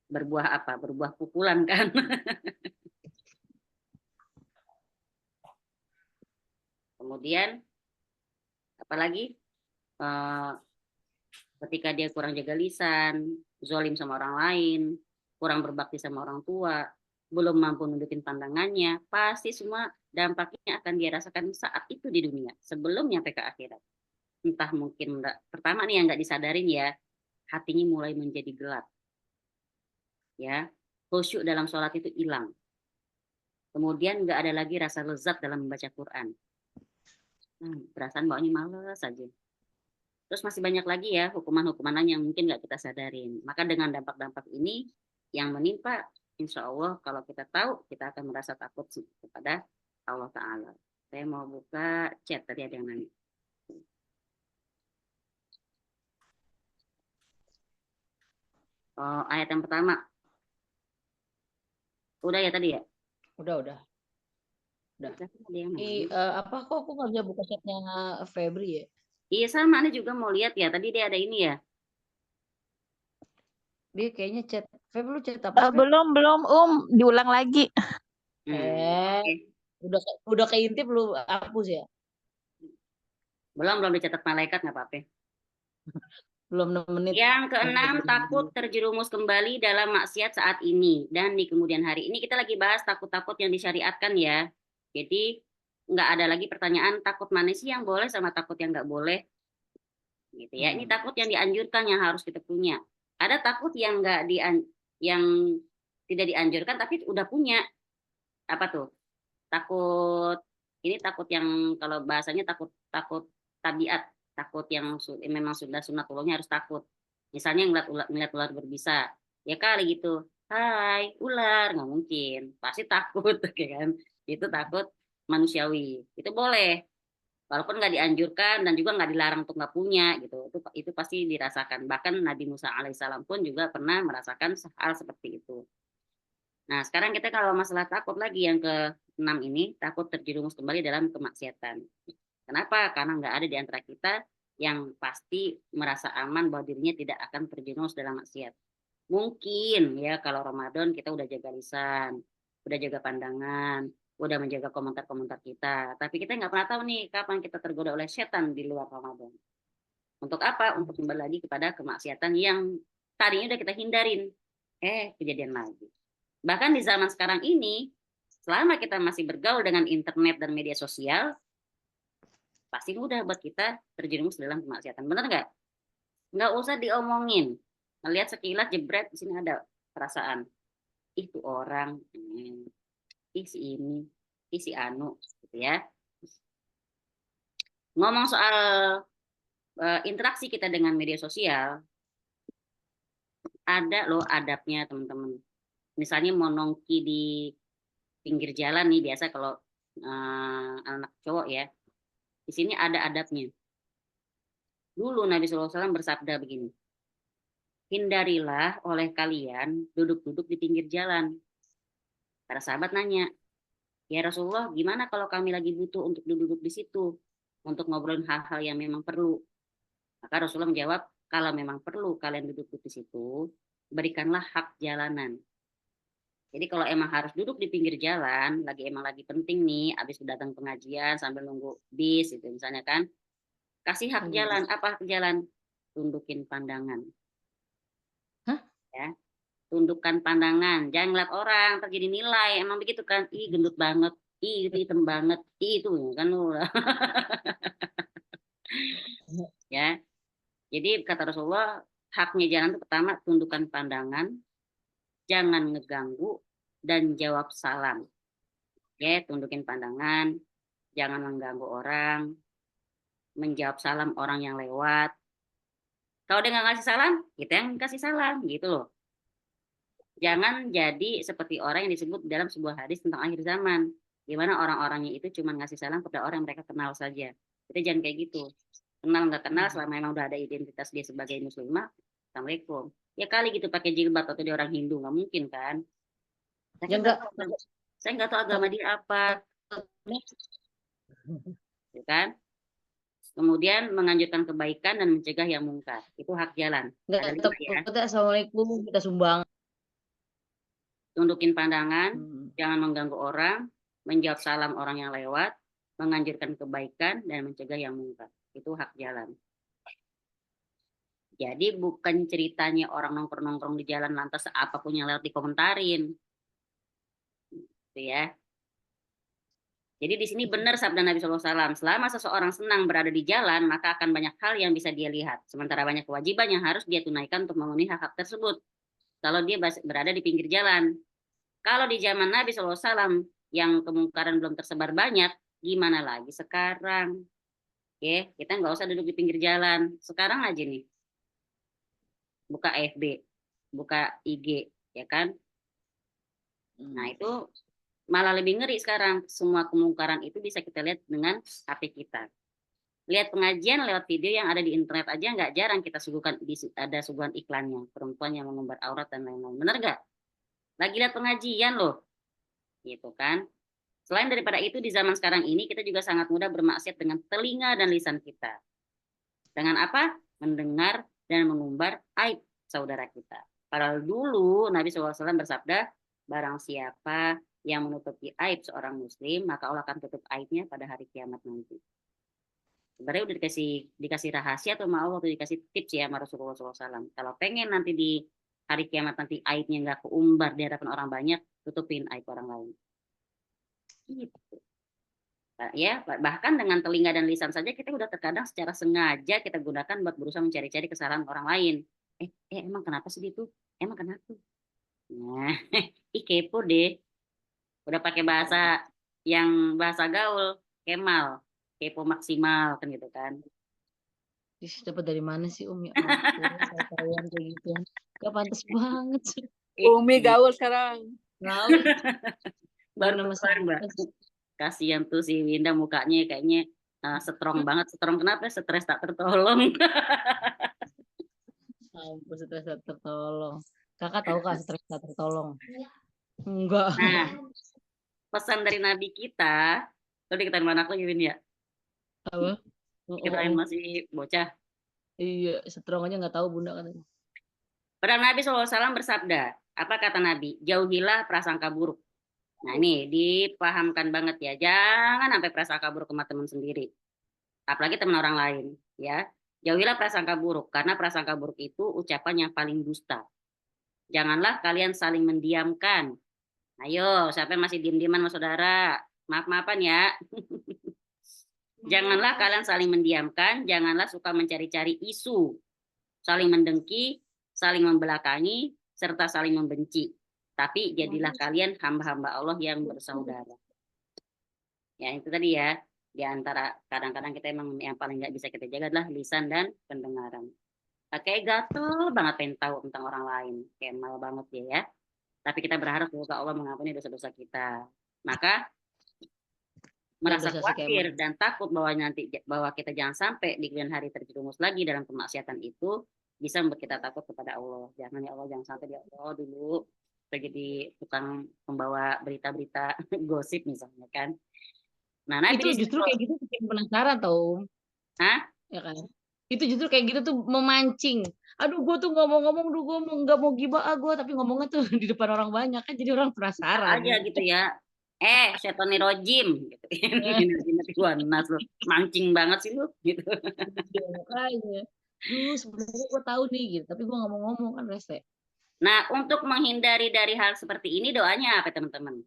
berbuah apa? Berbuah pukulan kan? Kemudian, apalagi ketika dia kurang jaga lisan, zolim sama orang lain, kurang berbakti sama orang tua, belum mampu nunjukin pandangannya, pasti semua dampaknya akan dia rasakan saat itu di dunia, sebelum nyampe ke akhirat. Entah mungkin pertama nih yang nggak disadarin ya, hatinya mulai menjadi gelap. ya, khusyuk dalam sholat itu hilang. Kemudian nggak ada lagi rasa lezat dalam membaca Quran. Perasaan bawahnya males saja. Terus masih banyak lagi ya hukuman-hukuman lain yang mungkin nggak kita sadarin. Maka dengan dampak-dampak ini yang menimpa, insya Allah kalau kita tahu, kita akan merasa takut kepada Allah Ta'ala. Saya mau buka chat, tadi ada yang nanya. Oh, ayat yang pertama. Udah ya tadi ya? Udah. Ada yang Di nanya. apa kok aku nggak bisa buka chatnya Febri ya? Iya sama, Anda juga mau lihat ya. Tadi dia ada ini ya. Dia kayaknya chat. Feb lu chat apa? Feb? Belum, diulang lagi. Oke. Udah keintip lu hapus ya? Belum dicatat malaikat nggak apa-apa. Belum 6 menit. Yang keenam, takut terjerumus kembali dalam maksiat saat ini dan di kemudian hari. Ini kita lagi bahas takut-takut yang disyariatkan ya. Jadi nggak ada lagi pertanyaan takut mana sih yang boleh sama takut yang nggak boleh. Gitu ya. Ini takut yang dianjurkan yang harus kita punya. Ada takut yang yang tidak dianjurkan tapi udah punya. Apa tuh? Takut ini takut yang kalau bahasanya takut tabiat, takut yang memang sudah sunatullahnya harus takut. Misalnya ngeliat ular berbisa, ya kali gitu, hai ular, nggak mungkin, pasti takut, kan? Itu takut manusiawi, itu boleh, walaupun nggak dianjurkan dan juga nggak dilarang untuk nggak punya, gitu. Itu pasti dirasakan. Bahkan Nabi Musa alaihissalam pun juga pernah merasakan hal seperti itu. Nah, sekarang kita kalau masalah takut lagi yang ke-6 ini, takut terjerumus kembali dalam kemaksiatan. Kenapa? Karena nggak ada di antara kita yang pasti merasa aman bahwa dirinya tidak akan terjerumus dalam maksiat. Mungkin ya kalau Ramadan kita udah jaga lisan, udah jaga pandangan, udah menjaga komentar-komentar kita. Tapi kita nggak pernah tahu nih kapan kita tergoda oleh setan di luar Ramadan. Untuk apa? Untuk kembali lagi kepada kemaksiatan yang tadinya udah kita hindarin. Kejadian lagi. Bahkan di zaman sekarang ini, selama kita masih bergaul dengan internet dan media sosial, pasti mudah buat kita terjerumus dalam kemaksiatan. Benar nggak? Nggak usah diomongin. Melihat sekilas jebret, di sini ada perasaan. Itu orang, si ini, si anu, gitu ya. Ngomong soal interaksi kita dengan media sosial, ada loh adabnya teman-teman. Misalnya mau nongki di pinggir jalan nih, biasa kalau anak cowok ya, di sini ada adabnya. Dulu Nabi SAW bersabda begini, hindarilah oleh kalian duduk-duduk di pinggir jalan. Para sahabat nanya, ya Rasulullah, gimana kalau kami lagi butuh untuk duduk di situ, untuk ngobrolin hal-hal yang memang perlu? Maka Rasulullah menjawab, kalau memang perlu kalian duduk di situ, berikanlah hak jalanan. Jadi kalau emang harus duduk di pinggir jalan, emang lagi penting nih, habis datang pengajian sambil nunggu bis, itu misalnya kan, kasih hak jalan. Apa hak jalan? Tundukin pandangan. Hah? Ya, tundukkan pandangan. Jangan ngeliat orang, terjadi nilai. Emang begitu kan? Ih gendut banget, ih itu hitam banget, ih itu kan lu. Ya, jadi kata Rasulullah, haknya jalan itu pertama tundukkan pandangan, jangan ngeganggu, dan jawab salam. Ya, tundukin pandangan, jangan mengganggu orang, menjawab salam orang yang lewat. Kalau dia nggak ngasih salam, kita yang kasih salam, gitu loh. Jangan jadi seperti orang yang disebut dalam sebuah hadis tentang akhir zaman, di mana orang-orangnya itu cuma ngasih salam kepada orang yang mereka kenal saja. Kita jangan kayak gitu. Kenal nggak kenal, selama memang udah ada identitas dia sebagai muslimah, assalamualaikum. Ya kali gitu pakai jilbab atau dia orang Hindu, nggak mungkin kan? Saya nggak tahu agama dia apa, ya kan? Kemudian menganjurkan kebaikan dan mencegah yang mungkar, itu hak jalan. Ada 5 ya. Assalamualaikum, kita sumbang. Tundukin pandangan, jangan mengganggu orang, menjawab salam orang yang lewat, menganjurkan kebaikan dan mencegah yang mungkar, itu hak jalan. Jadi bukan ceritanya orang nongkrong-nongkrong di jalan lantas apapun yang lewat dikomentarin. Gitu ya. Jadi di sini benar sabda Nabi SAW, selama seseorang senang berada di jalan, maka akan banyak hal yang bisa dia lihat. Sementara banyak kewajiban yang harus dia tunaikan untuk memenuhi hak-hak tersebut. kalau dia berada di pinggir jalan. Kalau di zaman Nabi SAW yang kemungkaran belum tersebar banyak, gimana lagi sekarang? Oke, kita nggak usah duduk di pinggir jalan. Sekarang aja nih, buka FB, buka IG, ya kan? Nah itu malah lebih ngeri sekarang. Semua kemungkaran itu bisa kita lihat dengan HP kita. Lihat pengajian lewat video yang ada di internet aja nggak jarang kita suguhkan, ada suguhan iklannya, perempuan yang mengumbar aurat dan lain-lain. Bener nggak? Lagi lihat pengajian loh, gitu kan? Selain daripada itu, di zaman sekarang ini kita juga sangat mudah bermaksiat dengan telinga dan lisan kita. Dengan apa? Mendengar dan mengumbar aib saudara kita. Padahal dulu Nabi SAW bersabda, barang siapa yang menutupi aib seorang muslim, maka Allah akan tutup aibnya pada hari kiamat nanti. Sebenarnya udah dikasih rahasia atau mau waktu dikasih tips ya sama Rasulullah SAW. Kalau pengen nanti di hari kiamat nanti aibnya nggak keumbar di hadapan orang banyak, tutupin aib orang lain. Gitu. Ya, bahkan dengan telinga dan lisan saja kita udah terkadang secara sengaja kita gunakan buat berusaha mencari-cari kesalahan orang lain. Emang kenapa sih itu? Emang kenapa? Nah, kepo deh. Udah pakai bahasa yang bahasa gaul, Kemal, kepo maksimal kan gitu kan. Dapat dari mana sih Ya ampun, kalian kayak gitu. Gak pantas banget sih. Umi gaul sekarang. Gaul. Baru Mbak. Kasihan tuh si Winda mukanya kayaknya strong banget. Strong kenapa? Stres tak tertolong. Ampun, stres tak tertolong. Kakak tahu kan stres tak tertolong? Enggak. Nah, pesan dari Nabi kita, lo diketahui mana aku Win ya? Apa? Diketahui masih bocah. Iya, strong aja nggak tahu Bunda katanya. Padahal Nabi SAW bersabda, apa kata Nabi? Jauhilah prasangka buruk. Nah ini dipahamkan banget ya, jangan sampai prasangka buruk sama teman sendiri, apalagi teman orang lain ya. Jauhilah prasangka buruk, karena prasangka buruk itu ucapan yang paling dusta. Janganlah kalian saling mendiamkan. Ayo, siapa yang masih diam-diaman sama saudara? Maaf-maafan ya. Janganlah kalian saling mendiamkan, janganlah suka mencari-cari isu, saling mendengki, saling membelakangi, serta saling membenci. Tapi jadilah kalian hamba-hamba Allah yang bersaudara. Ya itu tadi ya. Di antara kadang-kadang kita emang yang paling nggak bisa kita jaga adalah lisan dan pendengaran. Kayak gatel banget pengen tahu tentang orang lain. Kemal banget ya. Tapi kita berharap semoga Allah mengampuni dosa-dosa kita. Maka merasa khawatir dan takut bahwa kita jangan sampai di kemudian hari terjerumus lagi dalam kemaksiatan itu, bisa membuat kita takut kepada Allah. Jangan ya Allah, jangan sampai dia dulu jadi tukang membawa berita-berita gosip misalnya kan. Nah, itu justru kayak gitu bikin penasaran tau. Hah? Ya kan? Itu justru kayak gitu tuh memancing. Aduh, gue tuh ngomong-ngomong, gue nggak mau gibah gue, tapi ngomongnya tuh di depan orang banyak kan, jadi orang penasaran. Aja gitu ya. Setoni rojim gitu. Mancing banget sih lu gitu. Makanya. Sebenarnya gue tahu nih gitu, tapi gue nggak mau ngomong kan rese. Nah, untuk menghindari dari hal seperti ini doanya apa teman-teman?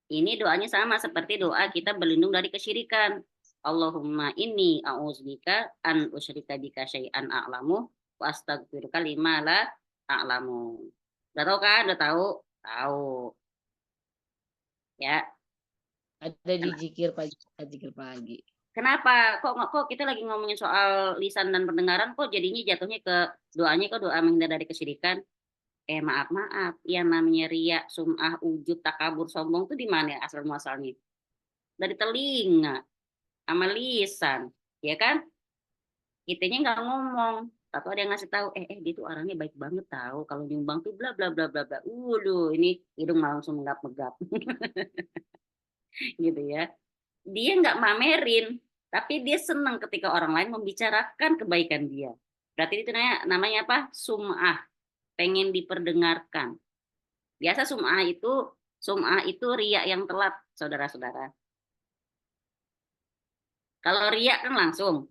Ini doanya sama seperti doa kita berlindung dari kesyirikan. Allahumma inni a'udzubika an usyrika bika syai'an a'lamu wa astaghfiruka lima la a'lamu. Udah tahu kan? Udah tahu? Tahu. Ya. Ada di zikir pagi. Kenapa? Kok kita lagi ngomongin soal lisan dan pendengaran kok jadinya jatuhnya ke doanya kok doa menghindar dari kesyirikan? Maaf, yang namanya riya, sum'ah, ujub, takabur, sombong itu di mana asal muasalnya? Dari telinga, sama lisan, ya kan? Kitanya nggak ngomong, tapi ada yang ngasih tahu, dia tuh orangnya baik banget tahu, kalau nyumbang tuh bla bla bla bla bla. Ini hidung langsung megap-megap, gitu ya. Dia nggak mamerin, tapi dia senang ketika orang lain membicarakan kebaikan dia. Berarti itu namanya apa? Sum'ah. Pengen diperdengarkan. Biasa sum'ah itu riya yang telat, saudara-saudara. Kalau riya kan langsung.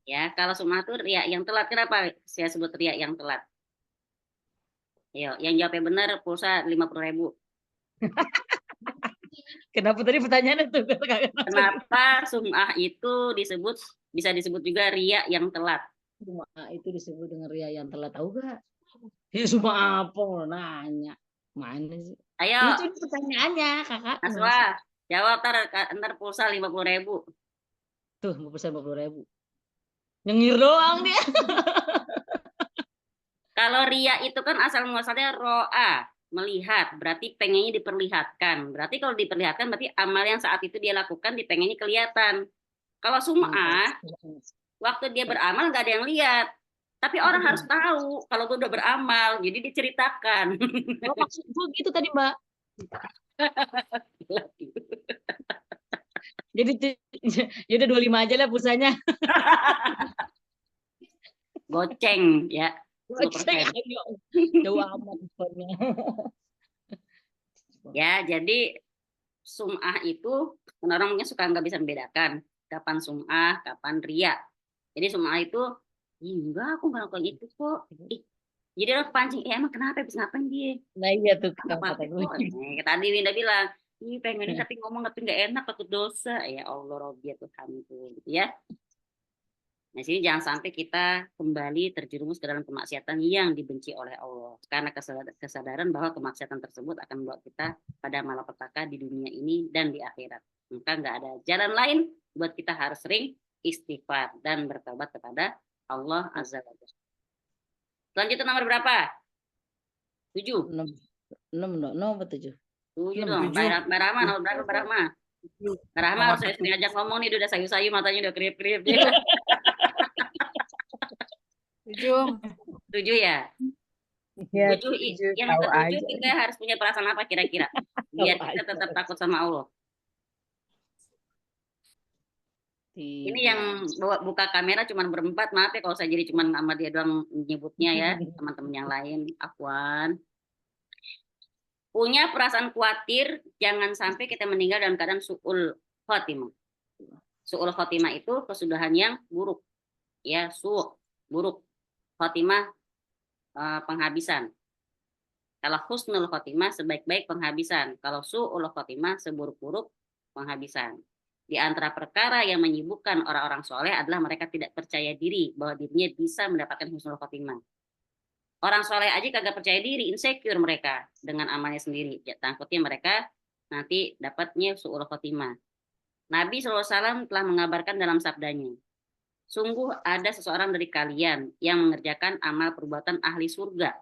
Ya, kalau sum'ah itu riya yang telat. Kenapa saya sebut riya yang telat? Ayo, yang jawabnya benar pulsa 50.000. Kenapa tadi pertanyaannya tuh? Kenapa sum'ah itu bisa disebut juga riya yang telat? Sum'ah itu disebut dengan riya yang telat, tahu gak? Ya semua apa nanya. Mana sih? Ayo, Lucu nih pertanyaannya, Kakak. Naswa, jawab ntar pulsa 50.000. Tuh, 50.000. Nyengir doang dia. Kalau ria itu kan asal muasalnya ro'a, melihat, berarti pengennya diperlihatkan. Berarti kalau diperlihatkan berarti amal yang saat itu dia lakukan dipengennya kelihatan. Kalau sum'ah, waktu dia beramal nggak ada yang lihat. Tapi orang harus tahu kalau gue udah beramal, jadi diceritakan. Oh, maksud gue gitu tadi, Mbak. Jadi ya udah 25 aja lah pulsanya. Goceng ya. Goceng ayo. Jauh amat diskonnya. Ya, jadi sum'ah itu orang mungkin suka nggak bisa membedakan kapan sum'ah, kapan ria. Jadi sum'ah itu, enggak aku nggak lakukan itu kok. Jadi orang pancing, emang kenapa bisa ngapain dia? Nah iya tuh Apa kata kok? gue. Tadi Winda bilang, ih pengennya tapi ngomong tapi nggak enak takut dosa. Ya Allah Robbi ya Tuhanku, gitu ya. Nah, sini jangan sampai kita kembali terjerumus ke dalam kemaksiatan yang dibenci oleh Allah. Karena kesadaran bahwa kemaksiatan tersebut akan membawa kita pada malapetaka di dunia ini dan di akhirat. Maka nggak ada jalan lain buat kita harus sering istighfar dan bertobat kepada Allah Azza wa Jalla. Selanjutnya nomor berapa? 7. 6 apa 7? 7 dong. Barahma nomor berapa Barahma? Barahma harus saya ngajak ngomong nih, udah sayu-sayu matanya udah kriip-kriip. 7 ya. Ya, 7 yang tahu ke-7 aja. kita harus punya perasaan apa kira-kira? Biar kita tetap takut sama Allah. Ini yang buka kamera cuma berempat, maaf ya kalau saya jadi cuma sama dia doang nyebutnya ya, teman-teman yang lain. Afwan. Punya perasaan khawatir jangan sampai kita meninggal dalam keadaan su'ul khotimah. Su'ul khotimah itu kesudahan yang buruk. Ya, buruk. Khotimah penghabisan. Kalau husnul khotimah sebaik-baik penghabisan. Kalau su'ul khotimah seburuk-buruk penghabisan. Di antara perkara yang menyibukkan orang-orang soleh adalah mereka tidak percaya diri bahwa dirinya bisa mendapatkan husnul khotimah. Orang soleh aja kagak percaya diri, insecure mereka dengan amalnya sendiri. Ya, takutnya mereka nanti dapatnya su'ul khotimah. Nabi SAW telah mengabarkan dalam sabdanya, sungguh ada seseorang dari kalian yang mengerjakan amal perbuatan ahli surga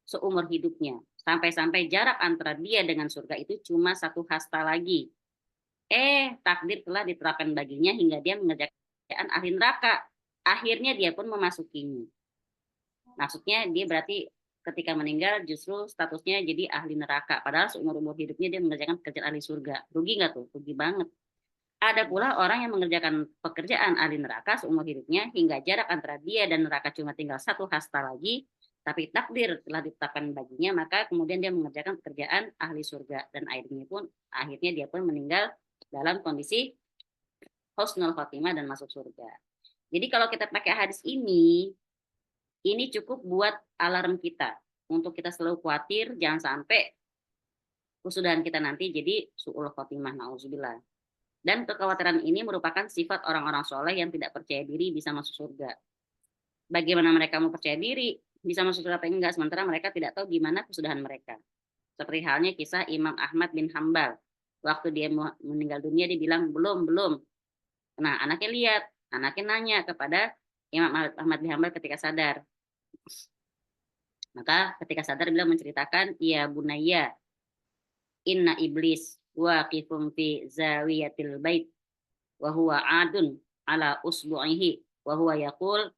seumur hidupnya. Sampai-sampai jarak antara dia dengan surga itu cuma 1 hasta lagi. Takdir telah diterapkan baginya hingga dia mengerjakan ahli neraka. Akhirnya dia pun memasukinya. Maksudnya dia berarti ketika meninggal justru statusnya jadi ahli neraka. Padahal seumur-umur hidupnya dia mengerjakan pekerjaan ahli surga. Rugi nggak tuh? Rugi banget. Ada pula orang yang mengerjakan pekerjaan ahli neraka seumur hidupnya hingga jarak antara dia dan neraka cuma tinggal 1 hasta lagi, tapi takdir telah ditetapkan baginya, maka kemudian dia mengerjakan pekerjaan ahli surga dan akhirnya dia pun meninggal dalam kondisi husnul khotimah dan masuk surga. Jadi kalau kita pakai hadis ini cukup buat alarm kita untuk kita selalu khawatir jangan sampai kesudahan kita nanti jadi su'ul khotimah, na'udzubillah. Dan kekhawatiran ini merupakan sifat orang-orang soleh yang tidak percaya diri bisa masuk surga. Bagaimana mereka mau percaya diri bisa masuk surga atau enggak, sementara mereka tidak tahu gimana kesudahan mereka. Seperti halnya kisah Imam Ahmad bin Hambal. Waktu dia meninggal dunia dia bilang belum. Nah anaknya lihat, anaknya nanya kepada Imam Ahmad bin Hambal ketika sadar. Maka ketika sadar beliau menceritakan, ya bunayya, inna iblis waqifun fi zawiyatil bait wa huwa adun ala usbu'ihi wa huwa yaqul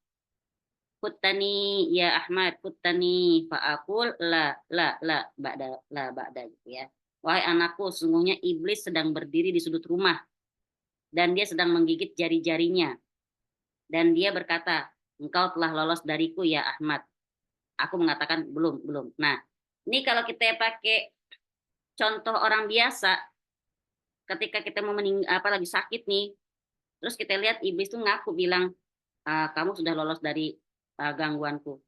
kuttani ya Ahmad kuttani fa aqul la ba'da gitu ya. Wahai anakku, sesungguhnya iblis sedang berdiri di sudut rumah dan dia sedang menggigit jari-jarinya dan dia berkata, engkau telah lolos dariku ya Ahmad. Aku mengatakan belum. Nah, ini kalau kita pakai contoh orang biasa, ketika kita mau lagi sakit nih, terus kita lihat iblis tuh ngaku bilang, kamu sudah lolos dari gangguanku.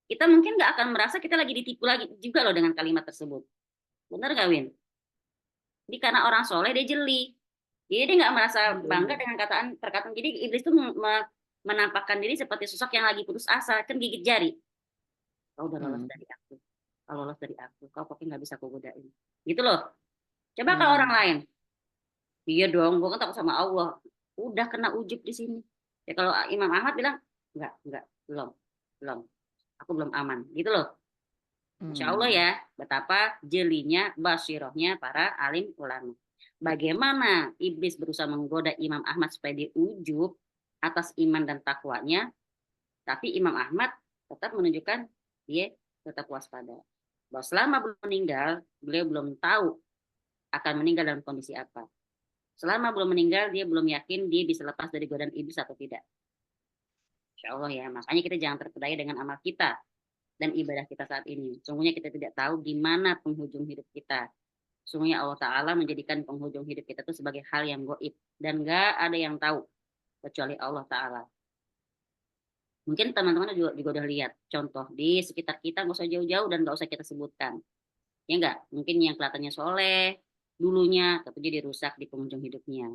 Kita mungkin nggak akan merasa kita lagi ditipu lagi juga loh dengan kalimat tersebut. Benar nggak, Win? Jadi karena orang soleh dia jeli, jadi dia nggak merasa bangga dengan perkataan. Jadi iblis tuh menampakkan diri seperti sosok yang lagi putus asa, kan gigit jari. Kau udah lolos Hmm. dari aku. Kau lolos dari aku. Kau pokoknya nggak bisa aku godain. Gitu loh. Coba kalau orang lain. Iya dong, gue kan takut sama Allah. Udah kena ujub di sini. Ya kalau Imam Ahmad bilang, enggak, belum. Aku belum aman. Gitu loh. Masya Allah ya, betapa jelinya basirohnya para alim ulama. Bagaimana iblis berusaha menggoda Imam Ahmad supaya dia ujub atas iman dan takwanya, tapi Imam Ahmad tetap menunjukkan dia tetap waspada. Bahwa selama belum meninggal, beliau belum tahu akan meninggal dalam kondisi apa. Selama belum meninggal, dia belum yakin dia bisa lepas dari godaan iblis atau tidak. Insya Allah ya, makanya kita jangan terpedaya dengan amal kita dan ibadah kita saat ini. Sungguhnya kita tidak tahu gimana penghujung hidup kita. Sungguhnya Allah Ta'ala menjadikan penghujung hidup kita itu sebagai hal yang gaib. Dan gak ada yang tahu kecuali Allah Ta'ala. Mungkin teman-teman juga udah lihat contoh di sekitar kita, nggak usah jauh-jauh dan nggak usah kita sebutkan. Ya enggak? Mungkin yang kelihatannya soleh dulunya, tapi jadi rusak di penghujung hidupnya.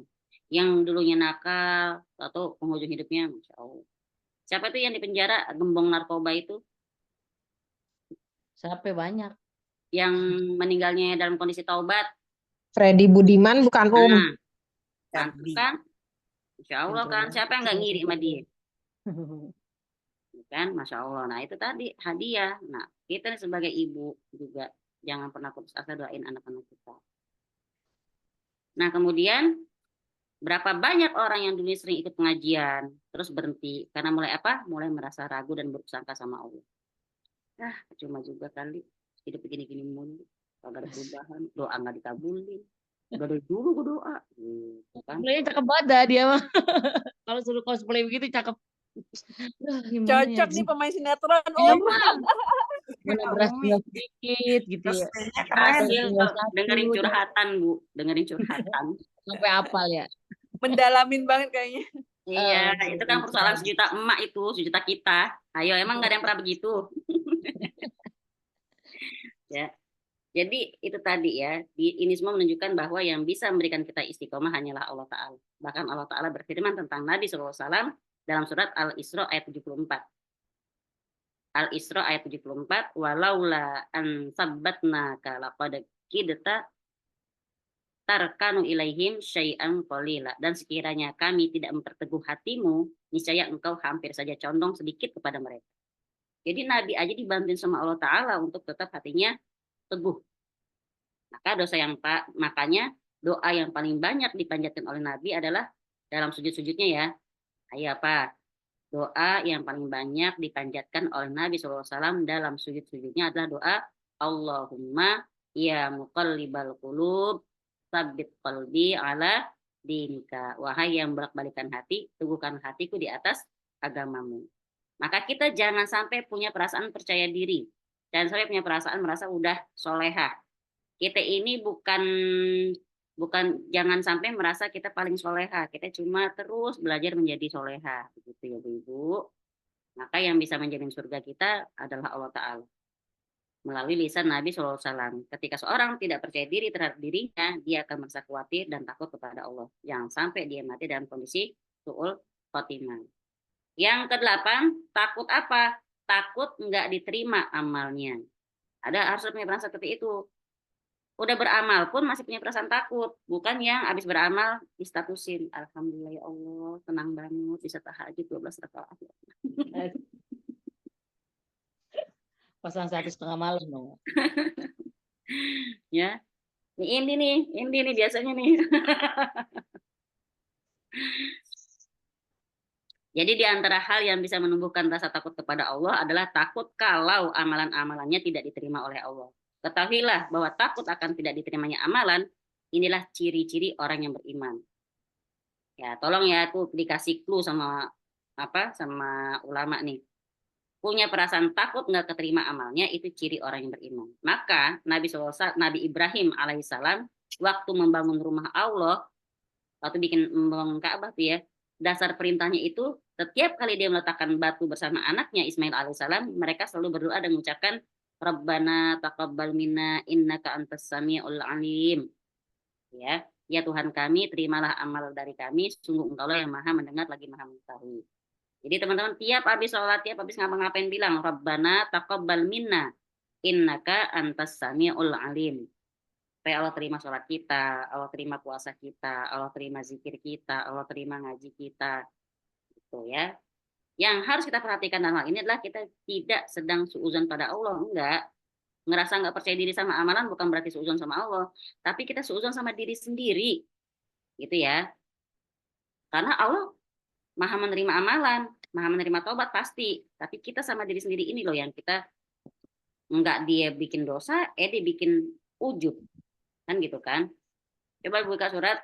Yang dulunya nakal atau penghujung hidupnya, Masya Allah. Siapa itu yang di penjara gembong narkoba itu? Sampai banyak. Yang meninggalnya dalam kondisi taubat. Freddy Budiman bukan Nah, Jadi, kan? Insya Allah kan, siapa yang nggak ngiri sama dia? Kan, Masya Allah. Nah itu tadi hadiah. Nah kita sebagai ibu juga jangan pernah putus asa doain anak-anak kita. Nah kemudian berapa banyak orang yang dulu sering ikut pengajian terus berhenti karena mulai apa? Mulai merasa ragu dan berprasangka sama Allah. Cuma juga kali hidup begini-gini mulu. Kalau ada perubahan, doa nggak dikabulin. Udah dari dulu gue doa. Gitu kan. Cosplaynya cakep banget dah dia mah. Kalau suruh cosplay begitu cakep. Gimana ya, Cocok nih pemain sinetron, Iya, Om. mana beras tinggal sedikit gitu ya. cosplaynya keren. Dengerin curhatan Bu, dengerin curhatan. Sampai apal ya. Mendalamin banget kayaknya. Iya, itu kan persoalan sejuta emak itu, sejuta kita. Ayo, emang nggak ada yang pernah begitu. Ya, jadi itu tadi ya. Ini semua menunjukkan bahwa yang bisa memberikan kita istiqomah hanyalah Allah Ta'ala. Bahkan Allah Ta'ala berfirman tentang Nabi SAW dalam surat Al-Isra ayat 74. Al-Isra ayat 74, walaula an sabbatnaka laqad kidta tarkanu ilaihim syai'an qalila. Dan sekiranya kami tidak memperteguh hatimu, niscaya engkau hampir saja condong sedikit kepada mereka. Jadi Nabi aja dibantuin sama Allah Ta'ala untuk tetap hatinya teguh. Makanya doa yang paling banyak dipanjatkan oleh Nabi adalah dalam sujud-sujudnya ya. Ayo apa? Doa yang paling banyak dipanjatkan oleh Nabi SAW dalam sujud-sujudnya adalah doa Allahumma ya muqallibal qulub tsabbit qalbi ala dinika. Wahai yang bolak-balikan hati, teguhkan hatiku di atas agamamu. Maka kita jangan sampai punya perasaan percaya diri. Jangan sampai punya perasaan merasa udah solehah. Kita ini bukan jangan sampai merasa kita paling soleha. Kita cuma terus belajar menjadi soleha, begitu ya Bu-ibu. Maka yang bisa menjamin surga kita adalah Allah Ta'ala melalui lisan Nabi SAW. Ketika seorang tidak percaya diri terhadap dirinya, dia akan merasa khawatir dan takut kepada Allah. Jangan sampai dia mati dalam kondisi su'ul khotimah. Yang ke-8, takut apa? Takut nggak diterima amalnya. Harus punya perasaan seperti itu. Udah beramal pun masih punya perasaan takut. Bukan yang habis beramal distatusin. Alhamdulillah ya Allah, tenang banget bisa tahajud 12 rakaat. Pasang 1,5 malam dong. Ya. Ini nih biasanya nih. Jadi di antara hal yang bisa menumbuhkan rasa takut kepada Allah adalah takut kalau amalan-amalannya tidak diterima oleh Allah. Ketahuilah bahwa takut akan tidak diterimanya amalan, inilah ciri-ciri orang yang beriman. Ya, tolong ya aku dikasih clue sama ulama nih. Punya perasaan takut nggak keterima amalnya itu ciri orang yang beriman. Maka Nabi Ibrahim alaihissalam waktu membangun rumah Allah, waktu membangun Ka'bah tuh ya, dasar perintahnya itu setiap kali dia meletakkan batu bersama anaknya Ismail alaihissalam, mereka selalu berdoa dan mengucapkan Rabbana taqabbal minna innaka antas samiul alim. Ya Tuhan kami, terimalah amal dari kami, sungguh Engkau yang Maha mendengar lagi Maha mengetahui. Jadi teman-teman tiap habis sholat, tiap habis ngapa-ngapain bilang, Rabbana taqabbal minna, innaka antas sami'ul alim. Supaya Allah terima sholat kita, Allah terima puasa kita, Allah terima zikir kita, Allah terima ngaji kita. Gitu ya. Yang harus kita perhatikan dalam hal ini adalah kita tidak sedang suudzon pada Allah, enggak. Ngerasa nggak percaya diri sama amalan bukan berarti suudzon sama Allah, tapi kita suudzon sama diri sendiri. Gitu ya. Karena Allah Maha menerima amalan, Maha menerima taubat pasti. Tapi kita sama diri sendiri ini loh yang kita enggak dia bikin dosa, dia bikin ujub. Kan gitu kan. Coba buka surat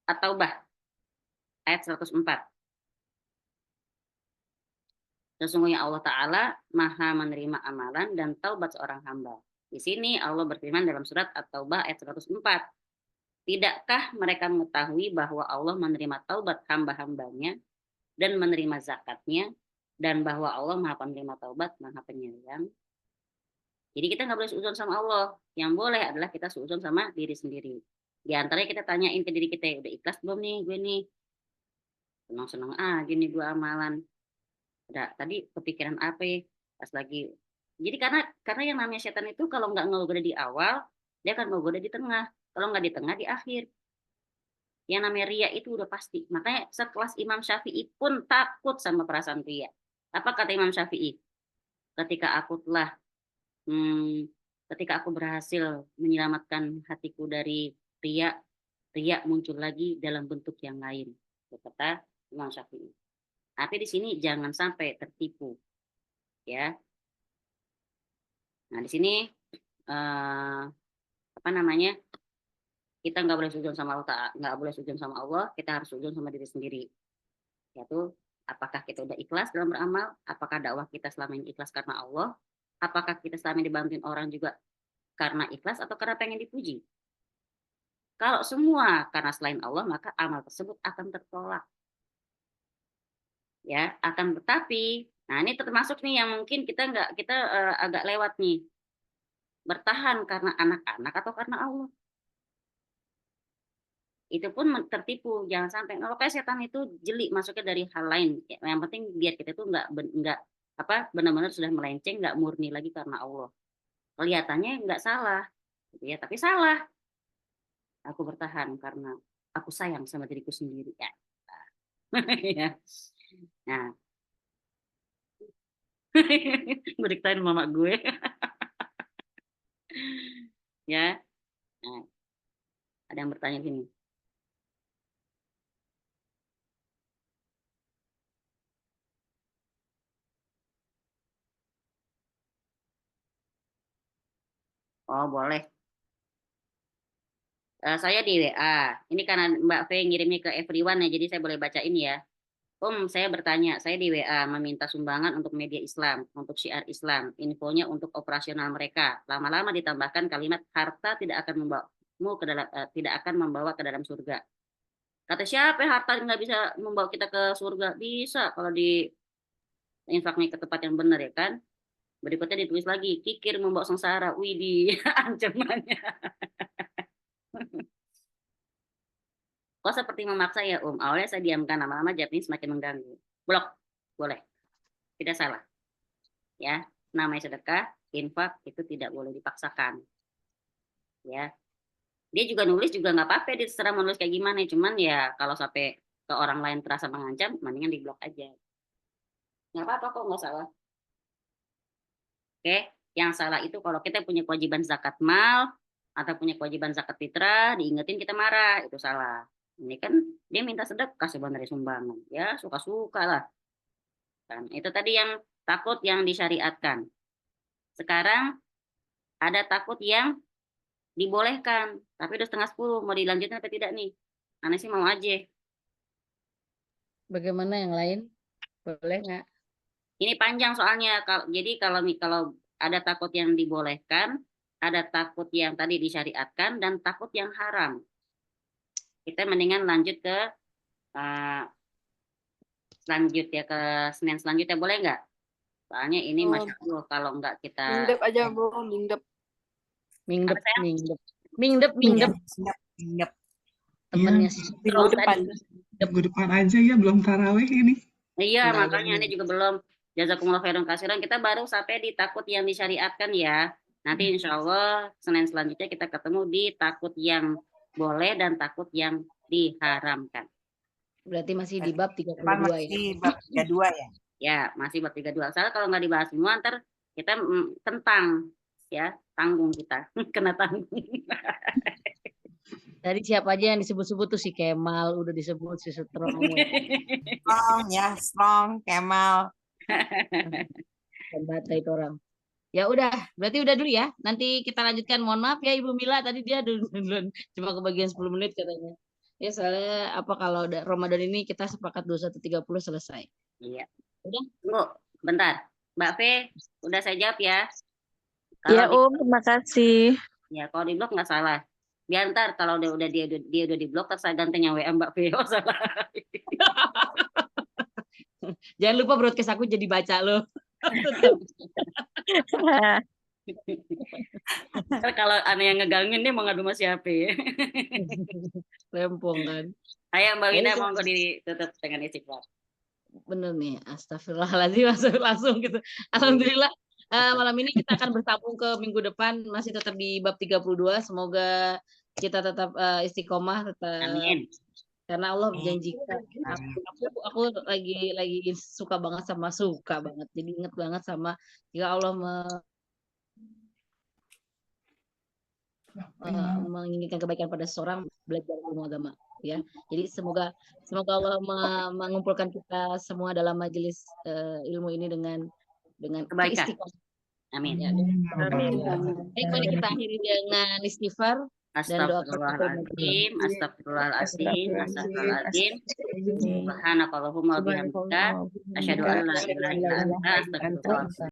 At-Taubah ayat 104. Sesungguhnya Allah Ta'ala Maha menerima amalan dan taubat seorang hamba. Di sini Allah berfirman dalam surat At-Taubah ayat 104. Tidakkah mereka mengetahui bahwa Allah menerima taubat hamba-hambanya dan menerima zakatnya, dan bahwa Allah Maha penerima taubat, Maha penyayang. Jadi kita nggak boleh suudzon sama Allah. Yang boleh adalah kita suudzon sama diri sendiri. Di antaranya kita tanyain ke diri kita, udah ikhlas belum nih gue nih? Senang-senang aja nih gue amalan. Udah, tadi kepikiran apa ya? Pas lagi. Jadi karena yang namanya setan itu kalau nggak ngegoda di awal, dia akan ngegoda di tengah. Kalau nggak di tengah, di akhir. Yang namanya riya itu udah pasti. Makanya sekelas Imam Syafi'i pun takut sama perasaan riya. Apa kata Imam Syafi'i? Ketika aku berhasil menyelamatkan hatiku dari riya, riya muncul lagi dalam bentuk yang lain. Kata Imam Syafi'i. Tapi di sini jangan sampai tertipu. Ya. Nah, di sini kita nggak boleh suudzon sama Allah, nggak boleh suudzon sama Allah, kita harus suudzon sama diri sendiri. Yaitu apakah kita udah ikhlas dalam beramal, apakah dakwah kita selama ini ikhlas karena Allah, apakah kita selama ini dibantuin orang juga karena ikhlas atau karena pengen dipuji. Kalau semua karena selain Allah, maka amal tersebut akan tertolak. Ya, akan tetapi, nah ini termasuk nih yang mungkin kita agak lewat nih. Bertahan karena anak-anak atau karena Allah. Itu pun tertipu, jangan sampai. Kalau kayak setan itu jeli masuknya dari hal lain. Yang penting biar kita itu nggak benar-benar sudah melenceng, nggak murni lagi karena Allah. Kelihatannya nggak salah, gitu ya, tapi salah. Aku bertahan karena aku sayang sama diriku sendiri ya. Ya. Nah, gue diktain mama gue. Ya, nah, ada yang bertanya gini. Oh, boleh. Saya di WA. Ini karena Mbak V ngirimnya ke everyone ya, jadi saya boleh bacain ya. Saya bertanya, saya di WA meminta sumbangan untuk media Islam, untuk syiar Islam, infonya untuk operasional mereka. Lama-lama ditambahkan kalimat harta tidak akan membawa ke dalam surga. Kata siapa harta nggak bisa membawa kita ke surga? Bisa kalau di infaknya ke tempat yang benar ya kan. Berikutnya ditulis lagi, kikir membawa sengsara. Widih, ancamannya. Kok seperti memaksa ya awalnya saya diamkan, lama-lama jawabnya semakin mengganggu. Blok, boleh. Tidak salah. Ya, namanya sedekah, infak itu tidak boleh dipaksakan. Ya. Dia juga nulis juga nggak apa-apa, dia terserah menulis kayak gimana, cuman ya kalau sampai ke orang lain terasa mengancam, mendingan diblok aja. Nggak apa-apa kok, nggak salah. Oke, yang salah itu kalau kita punya kewajiban zakat mal atau punya kewajiban zakat fitrah, diingetin kita marah, itu salah. Ini kan dia minta sedekah sebenarnya sumbangan, ya suka-suka lah. Kan itu tadi yang takut yang disyariatkan. Sekarang ada takut yang dibolehkan, tapi udah 9:30, mau dilanjutin atau tidak nih? Aneh sih mau aja. Bagaimana yang lain? Boleh nggak? Ini panjang soalnya. Jadi kalau ada takut yang dibolehkan, ada takut yang tadi disyariatkan, dan takut yang haram. Kita mendingan lanjut ke Senin selanjutnya, boleh nggak? Soalnya ini Masya Allah kalau nggak kita Mingdep aja Bu, mingdep. Mingdep. Temennya Iya. si Minggu depan. Minggu depan aja ya, belum tarawih ini. Iya, Nah, makanya ini juga belum. Jazakumullah khairan kasiran. Kita baru sampai di takut yang disyariatkan ya. Nanti insya Allah Senin selanjutnya kita ketemu di takut yang boleh dan takut yang diharamkan. berarti masih di bab Depan 32 ya. masih bab 32 ya. Ya, masih bab 32. Soalnya kalau nggak dibahas semua, ntar kita tentang ya, tanggung kita. Kena tanggung. Tadi siapa aja yang disebut-sebut tuh si Kemal udah disebut, si Strong Strong ya, Strong, Kemal. dan Bata itu orang. Ya udah, berarti udah dulu ya. Nanti kita lanjutkan. Mohon maaf ya Ibu Mila, tadi dia duluan cuma kebagian 10 menit katanya. Ya soalnya apa kalau Ramadan ini kita sepakat 21.30 selesai. Iya. Udah? Tunggu, bentar. Mbak V, udah saya jawab ya. Iya, Kalau terima kasih. ya kalau di blok nggak salah. Biar ntar kalau dia udah di blok, terus saya gantinya WA Mbak V. Oh, salah. Jangan lupa broadcast aku jadi baca loh. Ntar kalau aneh yang ngegangin dia mau ngadu sama siapa ya. Rempong kan. Ayo Mbak Wina Jadi, mau ditutup dengan istighfar. bener nih, astagfirullahaladzim, langsung gitu. Alhamdulillah. Malam ini kita akan bersambung ke minggu depan, masih tetap di bab 32. Semoga kita tetap istiqomah, tetap Amin. karena Allah menjanjikan. Aku lagi suka banget jadi inget banget sama jika Allah menginginkan kebaikan pada seseorang, belajar ilmu agama ya. Jadi semoga Allah mengumpulkan kita semua dalam majelis ilmu ini dengan Kebaikan. keistiqomah. Amin. Ya. Baik, mari kita akhiri dengan istighfar dan doa Astagfirullahaladzim, astagfirullahaladzim, astagfirullahaladzim. Subhanakallahumma wa bihamdika, asyhadu an la ilaha illa anta, astaghfiruka wa atubu ilaik.